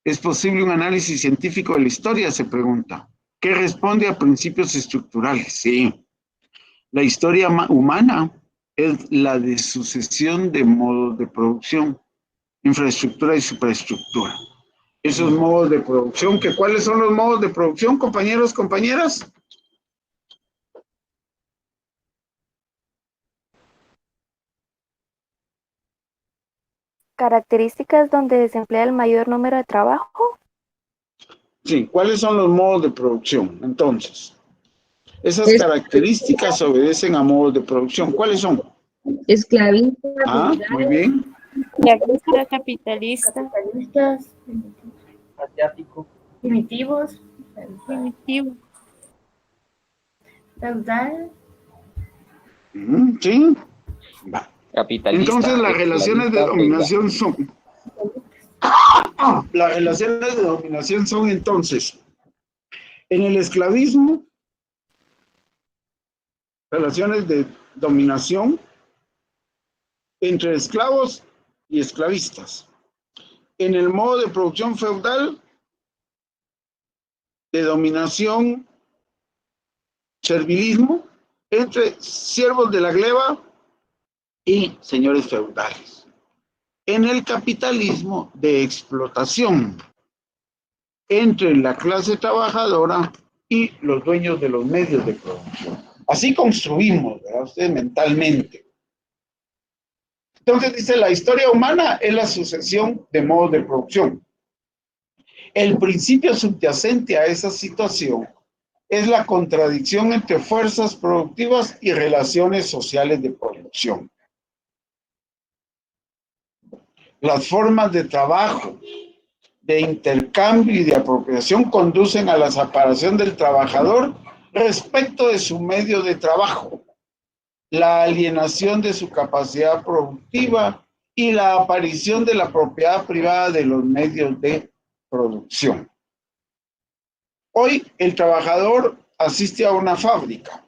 ¿Es posible un análisis científico de la historia? Se pregunta. ¿Qué responde a principios estructurales? Sí. La historia humana es la de sucesión de modos de producción, infraestructura y superestructura. Esos modos de producción, ¿cuáles son los modos de producción, compañeros, compañeras? Características donde se emplea el mayor número de trabajo. Sí, ¿cuáles son los modos de producción? Entonces, esas características obedecen a modos de producción. ¿Cuáles son? Esclavista. Ah, muy bien. La agrícola capitalista. Asiático. Primitivos. Feudal. Sí. Va. Capitalista. Entonces las relaciones de dominación son... Las relaciones de dominación son entonces, en el esclavismo, relaciones de dominación entre esclavos y esclavistas. En el modo de producción feudal, de dominación, servilismo, entre siervos de la gleba y señores feudales. En el capitalismo de explotación, entre la clase trabajadora y los dueños de los medios de producción. Así construimos, ¿verdad? Ustedes mentalmente. Entonces dice, la historia humana es la sucesión de modos de producción. El principio subyacente a esa situación es la contradicción entre fuerzas productivas y relaciones sociales de producción. Las formas de trabajo, de intercambio y de apropiación conducen a la separación del trabajador respecto de su medio de trabajo, la alienación de su capacidad productiva y la aparición de la propiedad privada de los medios de producción. Hoy el trabajador asiste a una fábrica.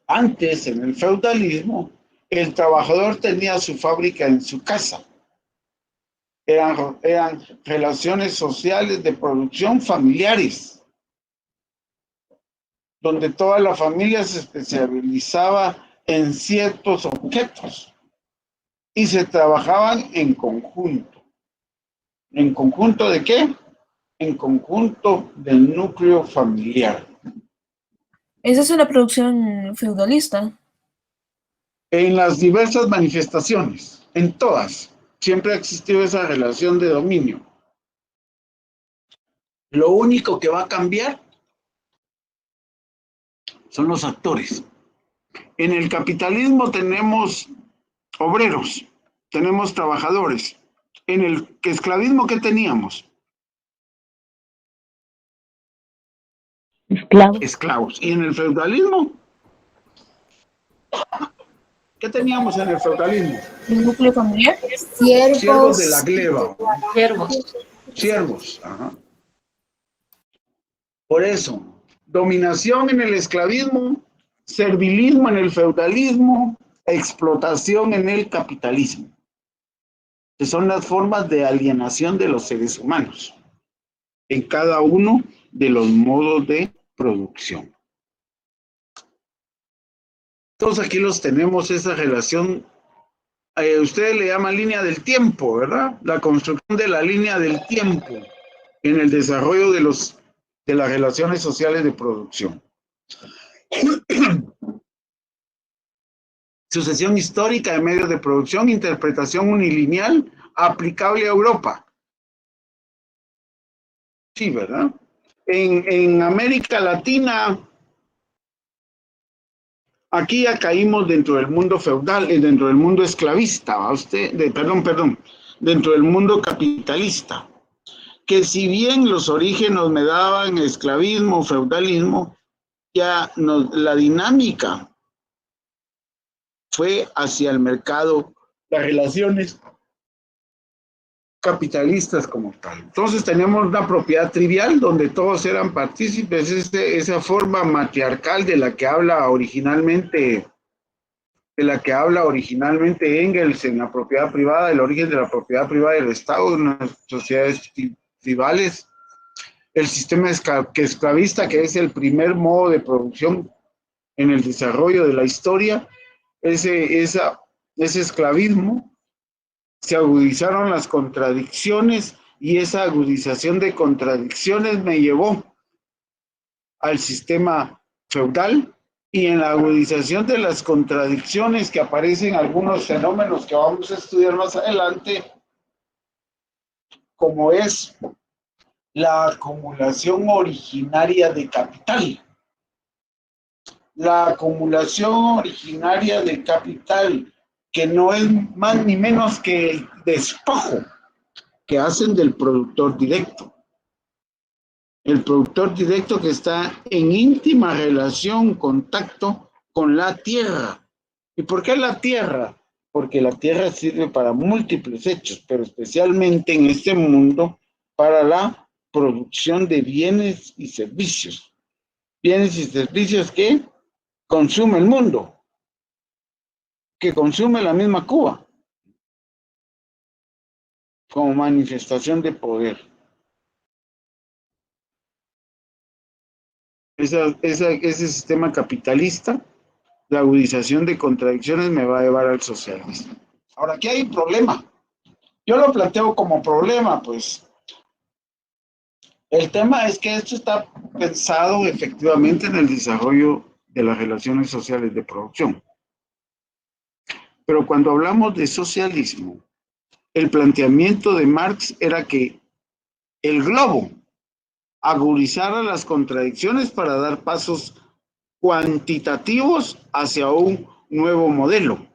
Antes, en el feudalismo, el trabajador tenía su fábrica en su casa. Eran relaciones sociales de producción familiares, donde toda la familia se especializaba en ciertos objetos y se trabajaban en conjunto. ¿En conjunto de qué? En conjunto del núcleo familiar. Esa es una producción feudalista. En las diversas manifestaciones, en todas. Siempre ha existido esa relación de dominio. Lo único que va a cambiar son los actores. En el capitalismo tenemos obreros, tenemos trabajadores. En el esclavismo, ¿qué teníamos? Esclavos. ¿Y en el feudalismo? ¿Qué teníamos en el feudalismo? ¿El núcleo familiar? Siervos de la gleba. Siervos. Siervos. Ajá. Por eso, dominación en el esclavismo, servilismo en el feudalismo, explotación en el capitalismo, que son las formas de alienación de los seres humanos en cada uno de los modos de producción. Entonces aquí los tenemos, esa relación, ustedes le llaman línea del tiempo, ¿verdad? La construcción de la línea del tiempo en el desarrollo de las relaciones sociales de producción. Sucesión histórica de medios de producción, interpretación unilineal aplicable a Europa. Sí, ¿verdad? En América Latina, aquí ya caímos dentro del mundo feudal, dentro del mundo esclavista, dentro del mundo capitalista. Que si bien los orígenes me daban esclavismo, feudalismo, ya la dinámica fue hacia el mercado, las relaciones capitalistas como tal. Entonces tenemos una propiedad trivial donde todos eran partícipes, esa forma matriarcal de la que habla originalmente Engels en la propiedad privada, el origen de la propiedad privada del Estado en las sociedades tribales, el sistema esclavista, que es el primer modo de producción en el desarrollo de la historia, ese esclavismo, se agudizaron las contradicciones y esa agudización de contradicciones me llevó al sistema feudal, y en la agudización de las contradicciones que aparecen algunos fenómenos que vamos a estudiar más adelante, como es la acumulación originaria de capital. La acumulación originaria de capital, que no es más ni menos que el despojo que hacen del productor directo. El productor directo que está en íntima relación, contacto con la tierra. ¿Y por qué la tierra? Porque la tierra sirve para múltiples hechos, pero especialmente en este mundo para la producción de bienes y servicios. Bienes y servicios que consume el mundo, que consume la misma Cuba, como manifestación de poder. Ese sistema capitalista, la agudización de contradicciones me va a llevar al socialismo. Ahora, aquí hay un problema. Yo lo planteo como problema, pues. El tema es que esto está pensado efectivamente en el desarrollo de las relaciones sociales de producción. Pero cuando hablamos de socialismo, el planteamiento de Marx era que el globo agudizara las contradicciones para dar pasos cuantitativos hacia un nuevo modelo.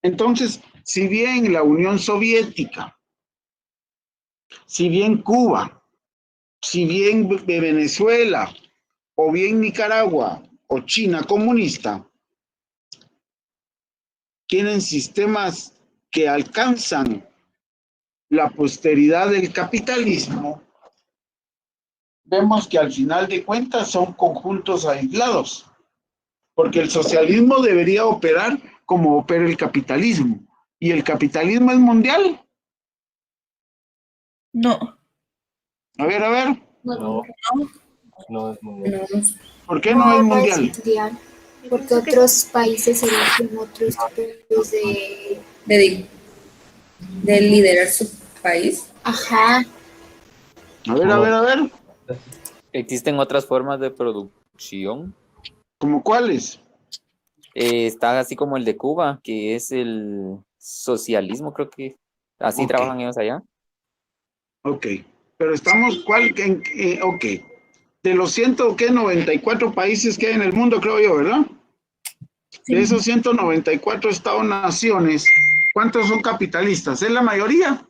Entonces, si bien la Unión Soviética, si bien Cuba, si bien Venezuela, o bien Nicaragua, o China comunista, tienen sistemas que alcanzan la posteridad del capitalismo, vemos que al final de cuentas son conjuntos aislados, porque el socialismo debería operar como opera el capitalismo, y el capitalismo es mundial. No. A ver. No es mundial. ¿Por qué no es mundial? mundial, porque otros países eligen otros tipos De liderar su país. Ajá. A ver. Existen otras formas de producción. ¿Cómo cuáles? Está así como el de Cuba, que es el socialismo, creo que ¿Así Ok. trabajan ellos allá? Ok, pero estamos, ok, de los 194 países que hay en el mundo, creo yo, ¿verdad? Sí. De esos 194 estados-naciones, ¿cuántos son capitalistas? ¿Es la mayoría?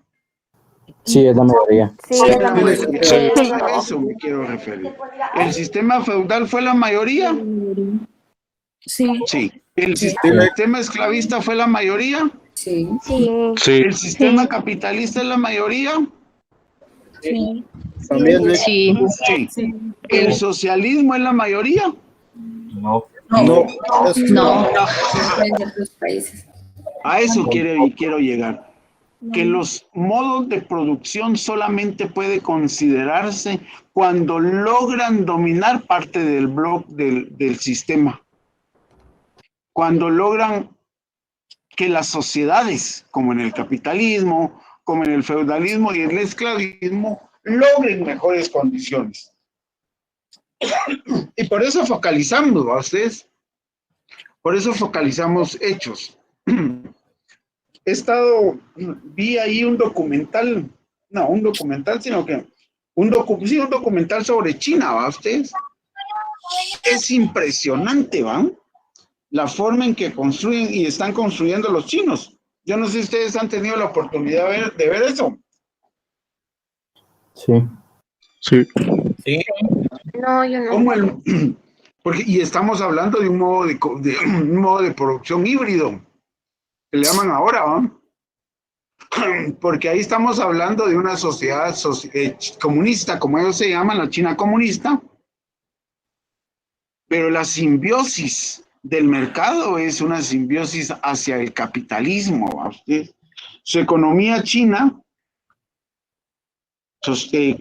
Sí, es la mayoría. Sí, es la mayoría. A eso me quiero referir. ¿El sistema feudal fue la mayoría? Sí. Sí. ¿El sistema esclavista fue la mayoría? Sí. Sí. ¿El sistema capitalista es la mayoría? Sí. También, Sí. Sí. Sí. ¿El socialismo es la mayoría? No. no, No. En ciertos países. A eso quiero llegar. Que los modos de producción solamente puede considerarse cuando logran dominar parte del bloque del sistema. Cuando logran que las sociedades, como en el capitalismo, como en el feudalismo y el esclavismo, logren mejores condiciones. Y por eso focalizamos, ¿a ustedes? Por eso focalizamos hechos. Vi ahí un documental, no un documental, sino que un documental sobre China, ¿va ustedes? Es impresionante, ¿va? La forma en que construyen y están construyendo los chinos. Yo no sé si ustedes han tenido la oportunidad de ver eso. Sí. Sí. No, yo no. Y estamos hablando de un modo un modo de producción híbrido, que le llaman ahora, ¿va? Porque ahí estamos hablando de una sociedad comunista, como ellos se llaman, la China comunista, pero la simbiosis del mercado es una simbiosis hacia el capitalismo, ¿va usted? Su economía china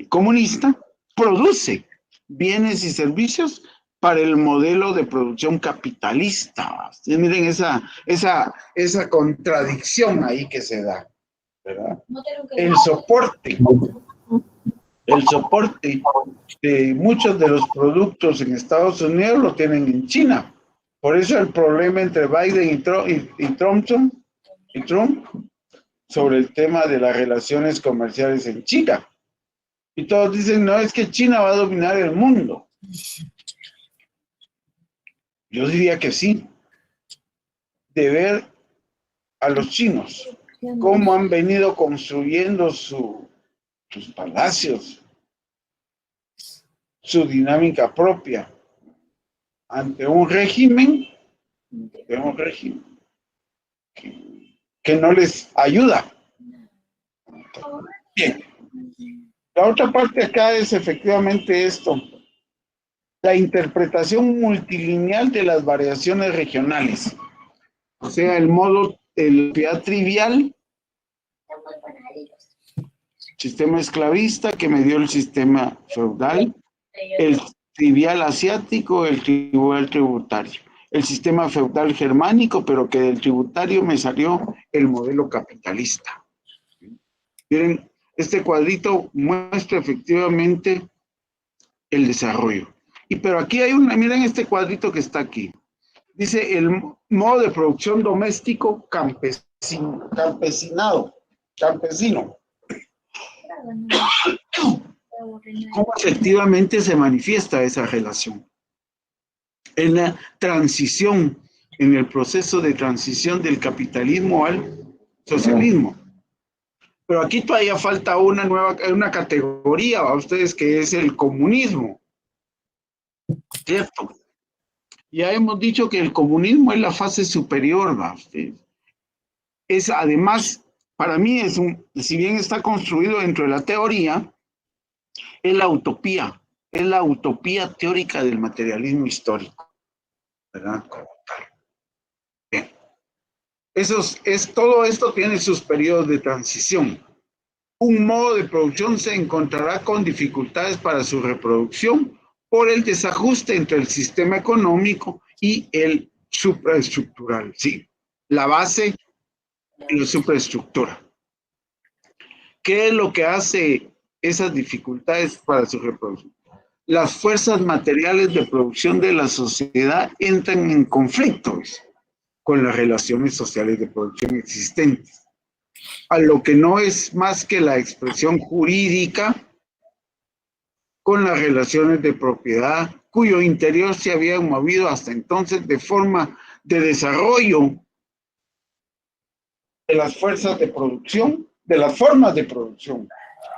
comunista produce bienes y servicios para el modelo de producción capitalista. Ustedes miren esa contradicción ahí que se da, ¿verdad? El soporte de muchos de los productos en Estados Unidos lo tienen en China. Por eso el problema entre Biden y Trump sobre el tema de las relaciones comerciales en China. Y todos dicen, no, es que China va a dominar el mundo. Yo diría que sí. De ver a los chinos, cómo han venido construyendo sus palacios, su dinámica propia, ante un régimen que no les ayuda. Bien. La otra parte acá es efectivamente esto, la interpretación multilineal de las variaciones regionales, o sea, el modo de la propiedad trivial, sistema esclavista que me dio el sistema feudal, el trivial asiático, el trivial tributario, el sistema feudal germánico, pero que del tributario me salió el modelo capitalista. Miren, este cuadrito muestra efectivamente el desarrollo. Pero aquí hay miren este cuadrito que está aquí. Dice el modo de producción doméstico campesino. ¿Cómo efectivamente se manifiesta esa relación? En la transición, en el proceso de transición del capitalismo al socialismo. Pero aquí todavía falta una categoría a ustedes que es el comunismo. ¿Cierto? Ya hemos dicho que el comunismo es la fase superior, ¿va? Es además, para mí si bien está construido dentro de la teoría, es la utopía teórica del materialismo histórico, ¿verdad? Bien. Todo esto tiene sus periodos de transición. Un modo de producción se encontrará con dificultades para su reproducción por el desajuste entre el sistema económico y el supraestructural, ¿sí? La base y la supraestructura. ¿Qué es lo que hace esas dificultades para su reproducción? Las fuerzas materiales de producción de la sociedad entran en conflictos con las relaciones sociales de producción existentes. a lo que no es más que la expresión jurídica con las relaciones de propiedad, cuyo interior se habían movido hasta entonces de forma de desarrollo de las fuerzas de producción, de las formas de producción.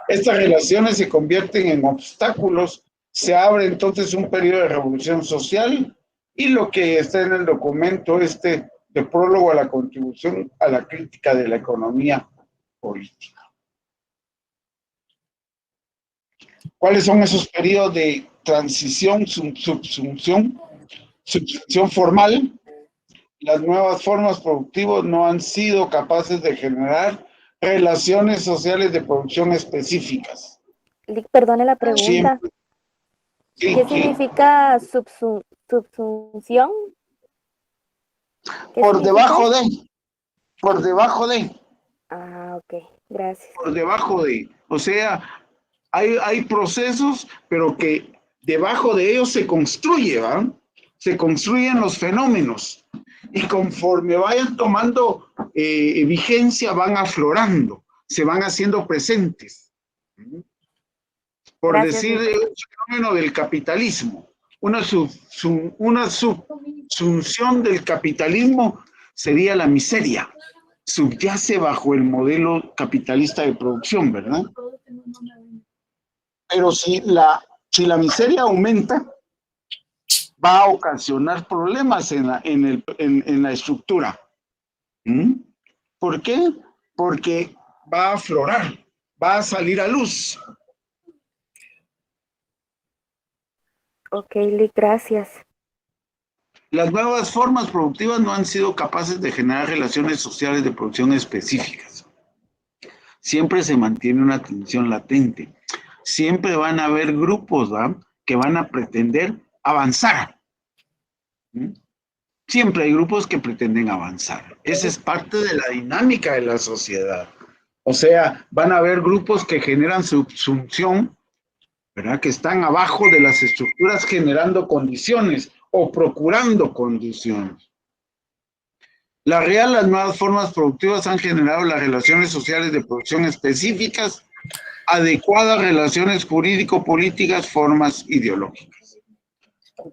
Estas relaciones se convierten en obstáculos, se abre entonces un periodo de revolución social y lo que está en el documento de prólogo a la contribución a la crítica de la economía política. ¿Cuáles son esos periodos de transición, subsunción formal? Las nuevas formas productivas no han sido capaces de generar relaciones sociales de producción específicas. Perdone la pregunta. Siempre. ¿Qué significa subsunción? Por debajo de. Ah, ok, gracias. Por debajo de. O sea, hay procesos, pero que debajo de ellos se construye, ¿va? Se construyen los fenómenos. Y conforme vayan tomando vigencia, van aflorando, se van haciendo presentes. Por Gracias, decir el fenómeno del capitalismo, una subsunción del capitalismo sería la miseria. Subyace bajo el modelo capitalista de producción, ¿verdad? Pero si la miseria aumenta, va a ocasionar problemas en la estructura. ¿Por qué? Porque va a aflorar, va a salir a luz. Ok, gracias. Las nuevas formas productivas no han sido capaces de generar relaciones sociales de producción específicas. Siempre se mantiene una tensión latente. Siempre van a haber grupos, ¿va?, que van a pretender avanzar. Siempre hay grupos que pretenden avanzar. Esa es parte de la dinámica de la sociedad. O sea, van a haber grupos que generan subsunción, ¿verdad?, que están abajo de las estructuras generando condiciones o procurando condiciones. Las nuevas formas productivas han generado las relaciones sociales de producción específicas, adecuadas relaciones jurídico-políticas, formas ideológicas.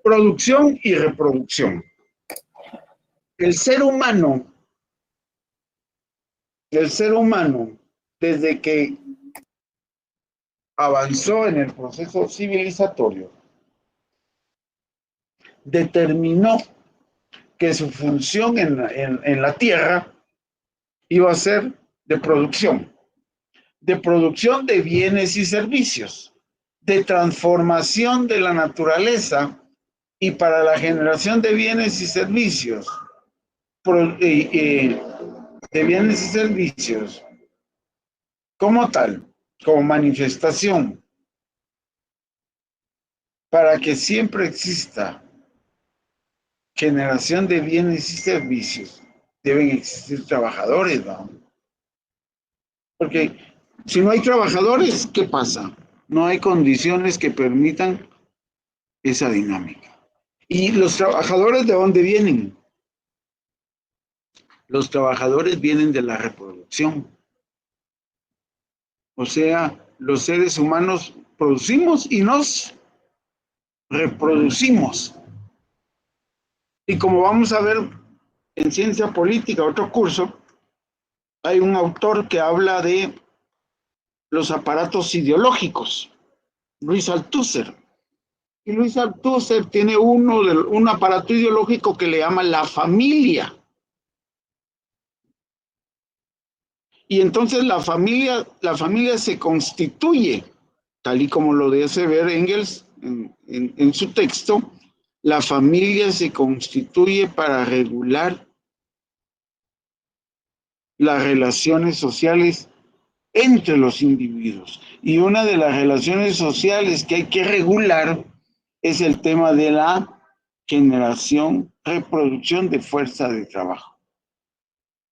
Producción y reproducción. El ser humano, desde que avanzó en el proceso civilizatorio, determinó que su función en la Tierra iba a ser de producción de bienes y servicios, de transformación de la naturaleza y para la generación de bienes y servicios, como tal, como manifestación, para que siempre exista generación de bienes y servicios, deben existir trabajadores, ¿no? Porque si no hay trabajadores, ¿qué pasa? No hay condiciones que permitan esa dinámica. ¿Y los trabajadores de dónde vienen? Los trabajadores vienen de la reproducción. O sea, los seres humanos producimos y nos reproducimos. Y como vamos a ver en ciencia política, otro curso, hay un autor que habla de los aparatos ideológicos, Luis Althusser. Y Luis Althusser tiene un aparato ideológico que le llama la familia. Y entonces la familia se constituye, tal y como lo hace ver Engels en su texto, la familia se constituye para regular las relaciones sociales entre los individuos. Y una de las relaciones sociales que hay que regular es el tema de la generación, reproducción de fuerza de trabajo.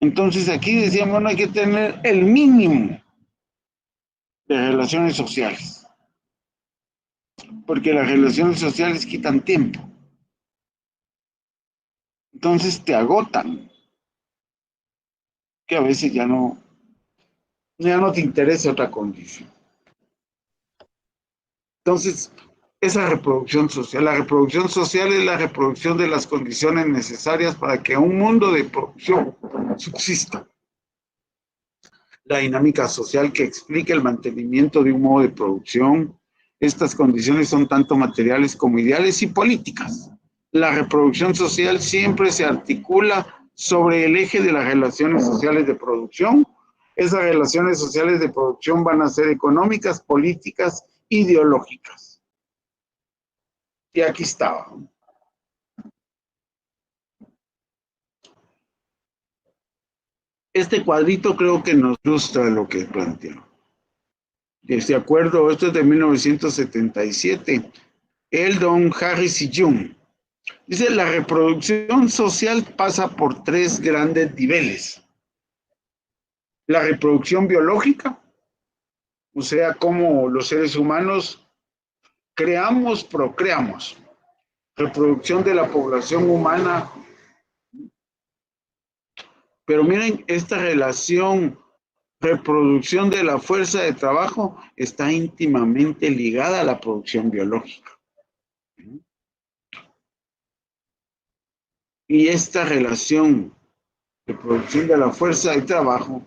Entonces aquí decíamos, bueno, hay que tener el mínimo de relaciones sociales, porque las relaciones sociales quitan tiempo. Entonces te agotan, que a veces ya no ya no te interesa otra condición. Entonces, esa reproducción social, la reproducción social es la reproducción de las condiciones necesarias para que un mundo de producción subsista. La dinámica social que explica el mantenimiento de un modo de producción. Estas condiciones son tanto materiales como ideales y políticas. La reproducción social siempre se articula sobre el eje de las relaciones sociales de producción. Esas relaciones sociales de producción van a ser económicas, políticas, ideológicas. Y aquí estaba. Este cuadrito creo que nos ilustra lo que planteo. De acuerdo, esto es de 1977. Eldon, Harris y Jung. Dice, la reproducción social pasa por tres grandes niveles. La reproducción biológica, o sea, cómo los seres humanos creamos, procreamos. Reproducción de la población humana. Pero miren, esta relación, reproducción de la fuerza de trabajo, está íntimamente ligada a la producción biológica. Y esta relación de producción de la fuerza de trabajo,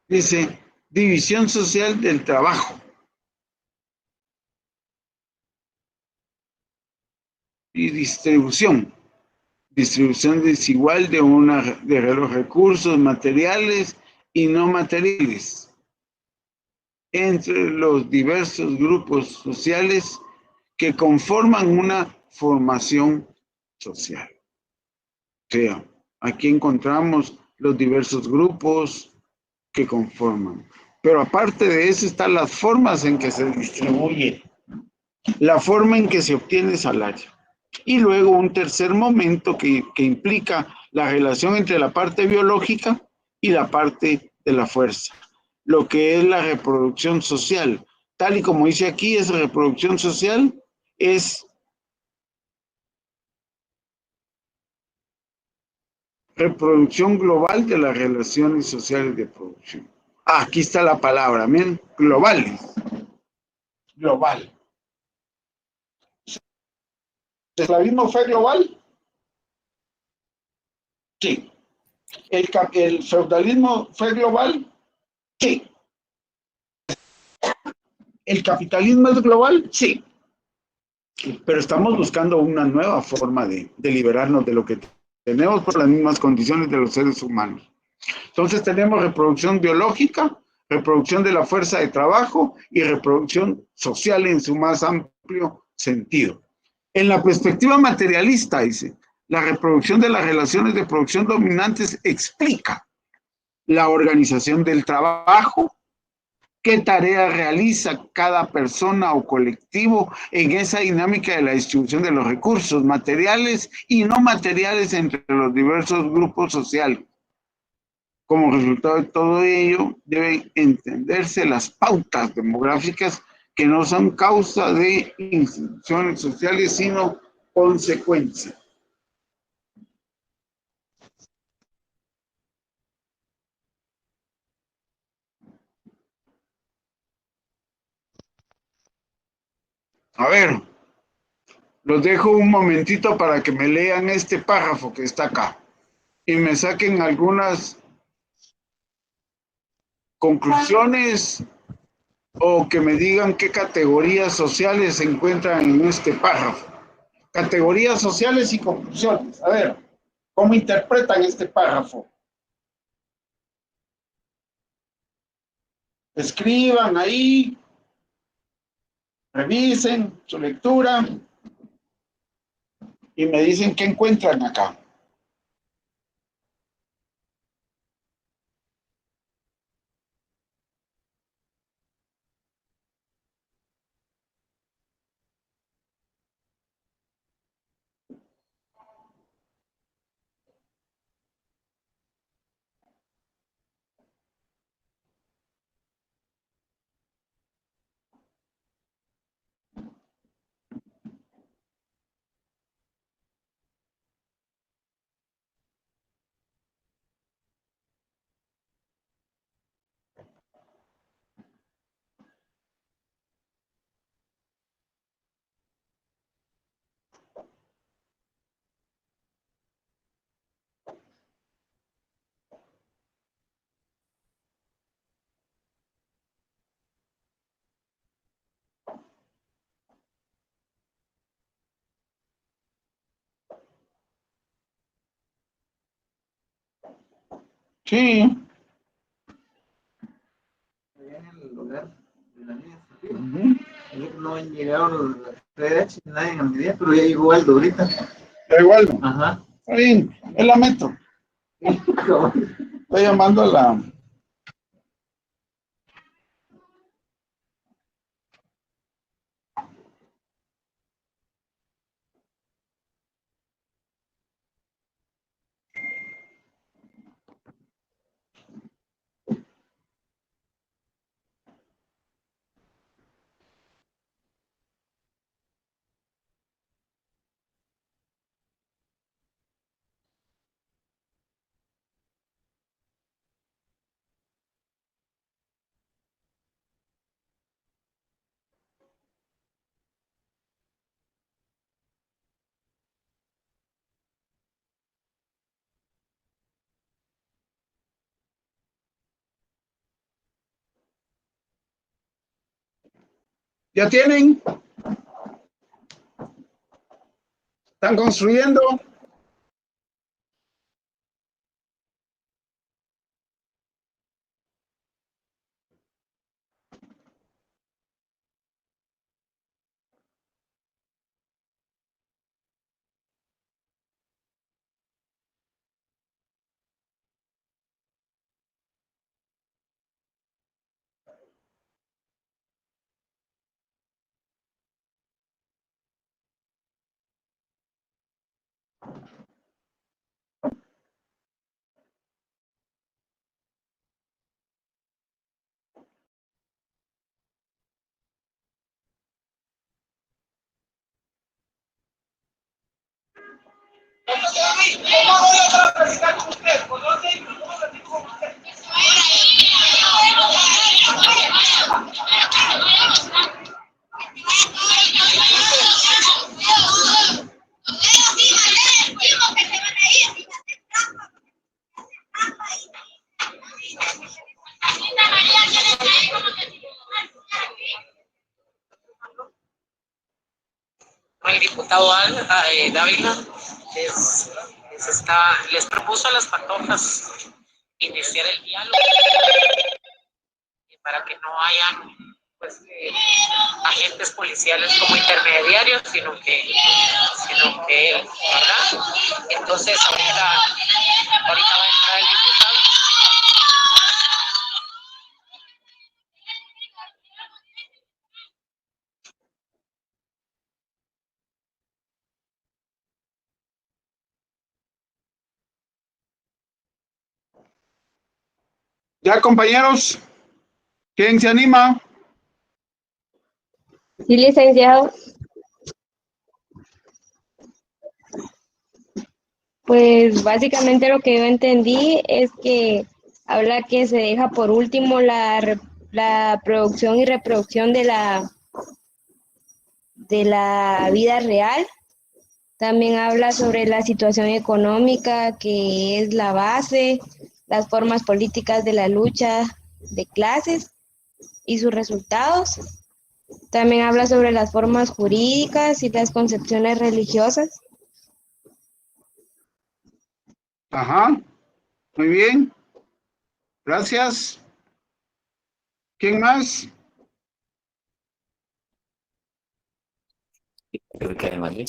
dice, división social del trabajo. Y distribución desigual de los recursos materiales y no materiales entre los diversos grupos sociales que conforman una formación social. O sea, aquí encontramos los diversos grupos que conforman. Pero aparte de eso están las formas en que se distribuye, la forma en que se obtiene salario. Y luego un tercer momento que implica la relación entre la parte biológica y la parte de la fuerza, lo que es la reproducción social. Tal y como dice aquí, esa reproducción social es reproducción global de las relaciones sociales de producción. Ah, aquí está la palabra, miren, globales. Global. ¿El esclavismo fue global? Sí. ¿El feudalismo fue global? Sí. ¿El capitalismo es global? Sí. Pero estamos buscando una nueva forma de liberarnos de lo que tenemos por las mismas condiciones de los seres humanos. Entonces tenemos reproducción biológica, reproducción de la fuerza de trabajo y reproducción social en su más amplio sentido. En la perspectiva materialista, dice, la reproducción de las relaciones de producción dominantes explica la organización del trabajo, qué tarea realiza cada persona o colectivo en esa dinámica de la distribución de los recursos materiales y no materiales entre los diversos grupos sociales. Como resultado de todo ello, deben entenderse las pautas demográficas que no son causa de instituciones sociales, sino consecuencia. A ver, los dejo un momentito para que me lean este párrafo que está acá y me saquen algunas conclusiones o que me digan qué categorías sociales se encuentran en este párrafo. Categorías sociales y conclusiones. A ver, ¿cómo interpretan este párrafo? Escriban ahí, revisen su lectura y me dicen qué encuentran acá. Sí. Allá en el lugar de la niña. No llegaron los FedEx, nadie a mi día, pero ya llegó Aldo ahorita. ¿Ya llegó Aldo? Ajá. Está bien, es la metro. Estoy llamando a la... ¿Ya tienen? ¿Están construyendo? El diputado Dávila les propuso a las patojas iniciar el diálogo para que no hayan pues, agentes policiales como intermediarios, sino que él, ¿verdad? Entonces ahorita va a entrar el diputado. Ya, compañeros, ¿quién se anima? Sí, licenciado. Pues básicamente lo que yo entendí es que habla que se deja por último la producción y reproducción de la vida real. También habla sobre la situación económica, que es la base, las formas políticas de la lucha de clases y sus resultados. También habla sobre las formas jurídicas y las concepciones religiosas. Ajá, muy bien. Gracias. ¿Quién más? Creo que además, ¿sí?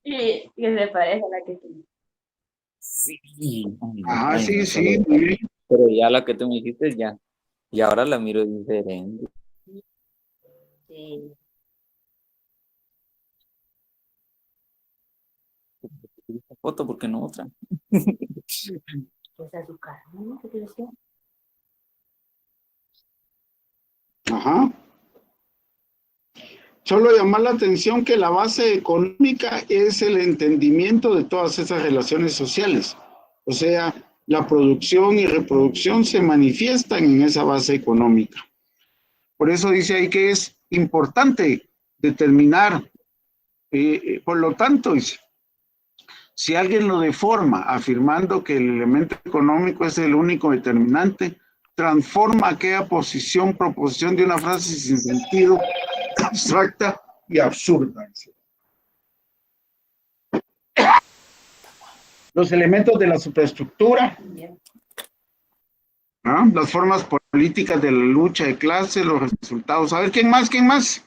Sí, que se parece a la que tú. Sí. Ah, Ay, sí, no, sí, solo- muy bien. Pero ya la que tú me dijiste ya. Y ahora la miro diferente. Sí. Esta foto, ¿por qué no otra? Pues a su cara, ¿no? ¿Qué te decía? Ajá. Solo llamar la atención que la base económica es el entendimiento de todas esas relaciones sociales. O sea, la producción y reproducción se manifiestan en esa base económica. Por eso dice ahí que es importante determinar, por lo tanto, dice, si alguien lo deforma afirmando que el elemento económico es el único determinante, transforma aquella proposición de una frase sin sentido, abstracta y absurda. los elementos de la superestructura, ¿ah? Las formas políticas de la lucha de clases, los resultados. A ver, ¿quién más? ¿Quién más?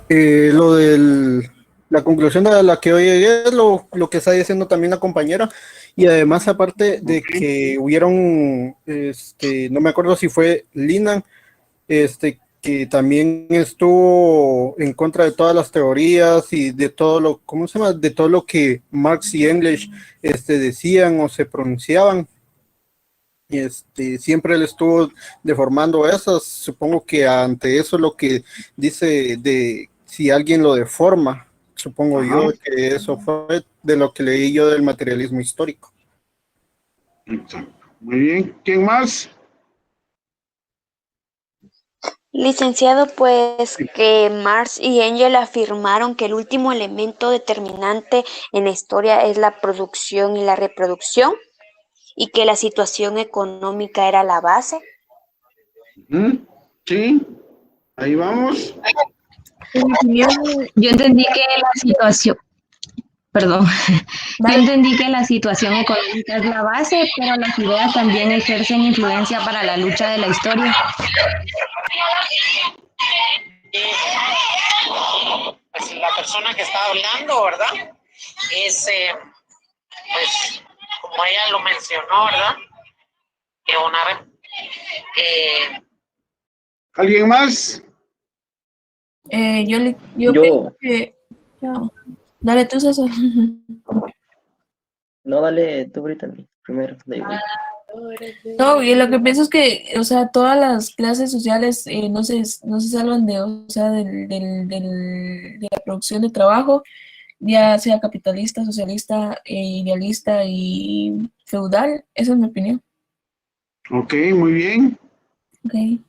Lo de la conclusión a la que hoy llegué es lo que está diciendo también la compañera, y además aparte de que hubieron, no me acuerdo si fue Linan, que también estuvo en contra de todas las teorías y de todo lo, ¿cómo se llama? De todo lo que Marx y Engels decían o se pronunciaban. Siempre él estuvo deformando eso. Supongo que ante eso lo que dice de si alguien lo deforma, supongo yo que eso fue de lo que leí yo del materialismo histórico. Exacto. Muy bien. ¿Quién más? Licenciado, pues que Marx y Engels afirmaron que el último elemento determinante en la historia es la producción y la reproducción, y que la situación económica era la base. Sí, ahí vamos. Yo entendí que la situación, perdón, yo entendí que la situación económica es la base, pero las ideas también ejercen influencia para la lucha de la historia. Pues la persona que está hablando, ¿verdad? Es, pues, como ella lo mencionó, ¿verdad? ¿Alguien más? Yo pienso que... Dale tú, César. No, dale tú, Brittany, primero. No, y lo que pienso es que, o sea, todas las clases sociales no se salvan de, o sea, de la producción de trabajo, ya sea capitalista, socialista, idealista y feudal. Esa es mi opinión. Ok, muy bien. Okay.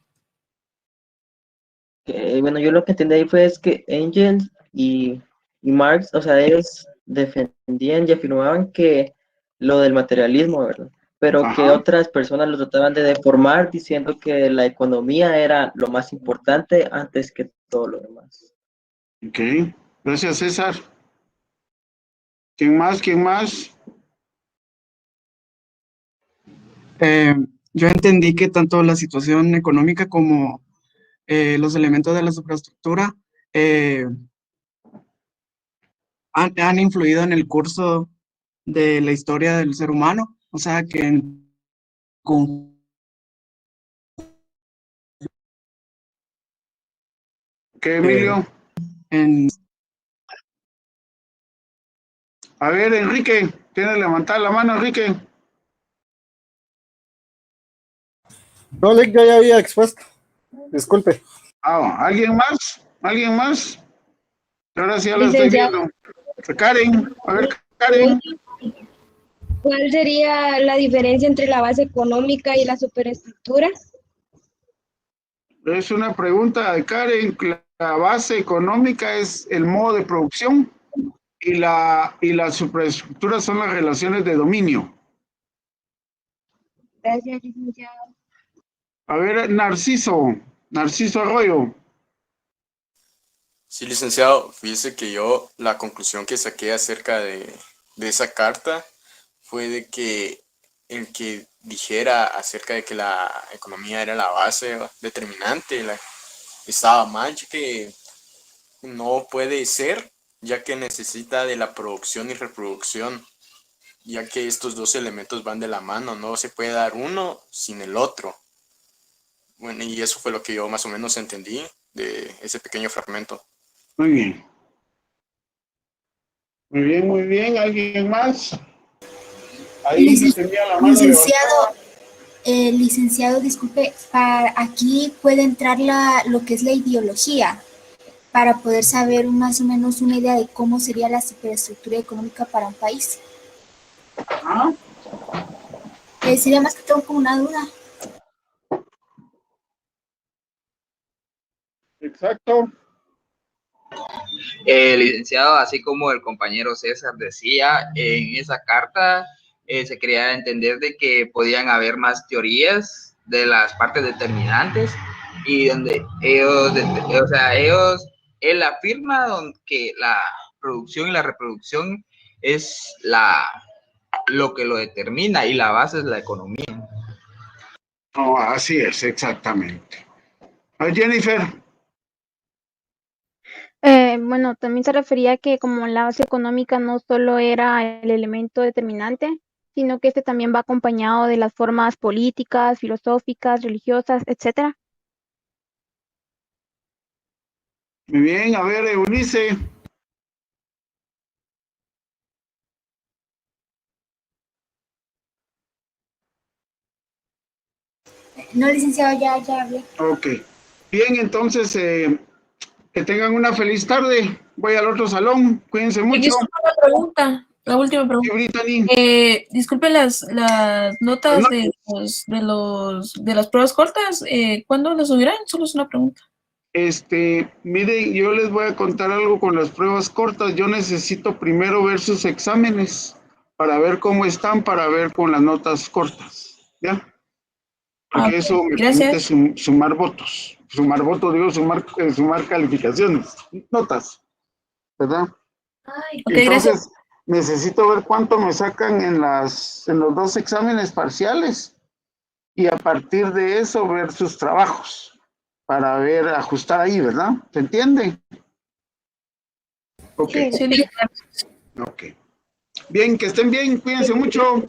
Bueno, yo lo que entendí ahí fue es que Engels y Marx, o sea, ellos defendían y afirmaban que lo del materialismo, ¿verdad? Pero que otras personas lo trataban de deformar diciendo que la economía era lo más importante antes que todo lo demás. Ok, gracias, César. ¿Quién más? ¿Quién más? Yo entendí que tanto la situación económica como los elementos de la superestructura han influido en el curso de la historia del ser humano, o sea que ¿Qué, Emilio? A ver, Enrique, ¿tienes que levantar la mano, Enrique? No, Lec, yo ya había expuesto. Disculpe. ¿Alguien más? ¿Alguien más? Ahora sí ya lo estoy viendo. Karen, a ver, Karen. ¿Cuál sería la diferencia entre la base económica y la superestructura? Es una pregunta de Karen. La base económica es el modo de producción y la superestructura son las relaciones de dominio. Gracias, licenciado. A ver, Narciso Arroyo. Sí, licenciado, fíjese que yo la conclusión que saqué acerca de esa carta fue de que el que dijera acerca de que la economía era la base determinante, estaba mal, ya que no puede ser, ya que necesita de la producción y reproducción, ya que estos dos elementos van de la mano, no se puede dar uno sin el otro. Bueno, y eso fue lo que yo más o menos entendí de ese pequeño fragmento. Muy bien. Muy bien, muy bien. ¿Alguien más? Ahí tenía la mano licenciado, disculpe, aquí puede entrar lo que es la ideología, para poder saber más o menos una idea de cómo sería la superestructura económica para un país. Sería más que todo como una duda. Exacto. Licenciado, así como el compañero César decía, en esa carta se quería entender de que podían haber más teorías de las partes determinantes y donde ellos él afirma que la producción y la reproducción es lo que lo determina y la base es la economía. No, así es, exactamente. Jennifer. Bueno, también se refería a que como la base económica no solo era el elemento determinante, sino que este también va acompañado de las formas políticas, filosóficas, religiosas, etcétera. Muy bien, a ver, Eunice. No, licenciado, ya hablé. Ok. Bien, entonces, que tengan una feliz tarde. Voy al otro salón. Cuídense mucho. Disculpe la pregunta, la última pregunta. Disculpe las notas de las pruebas cortas, ¿cuándo las subirán? Solo es una pregunta. Miren, yo les voy a contar algo con las pruebas cortas. Yo necesito primero ver sus exámenes para ver cómo están, para ver con las notas cortas, ¿ya? Porque eso me permite sumar votos. Sumar votos, digo, sumar calificaciones, notas, ¿verdad? Entonces, gracias. necesito ver cuánto me sacan en los 2 exámenes parciales y a partir de eso ver sus trabajos para ver, ajustar ahí, ¿verdad? ¿Se entiende? Ok. Sí. Ok. Bien, que estén bien, cuídense mucho.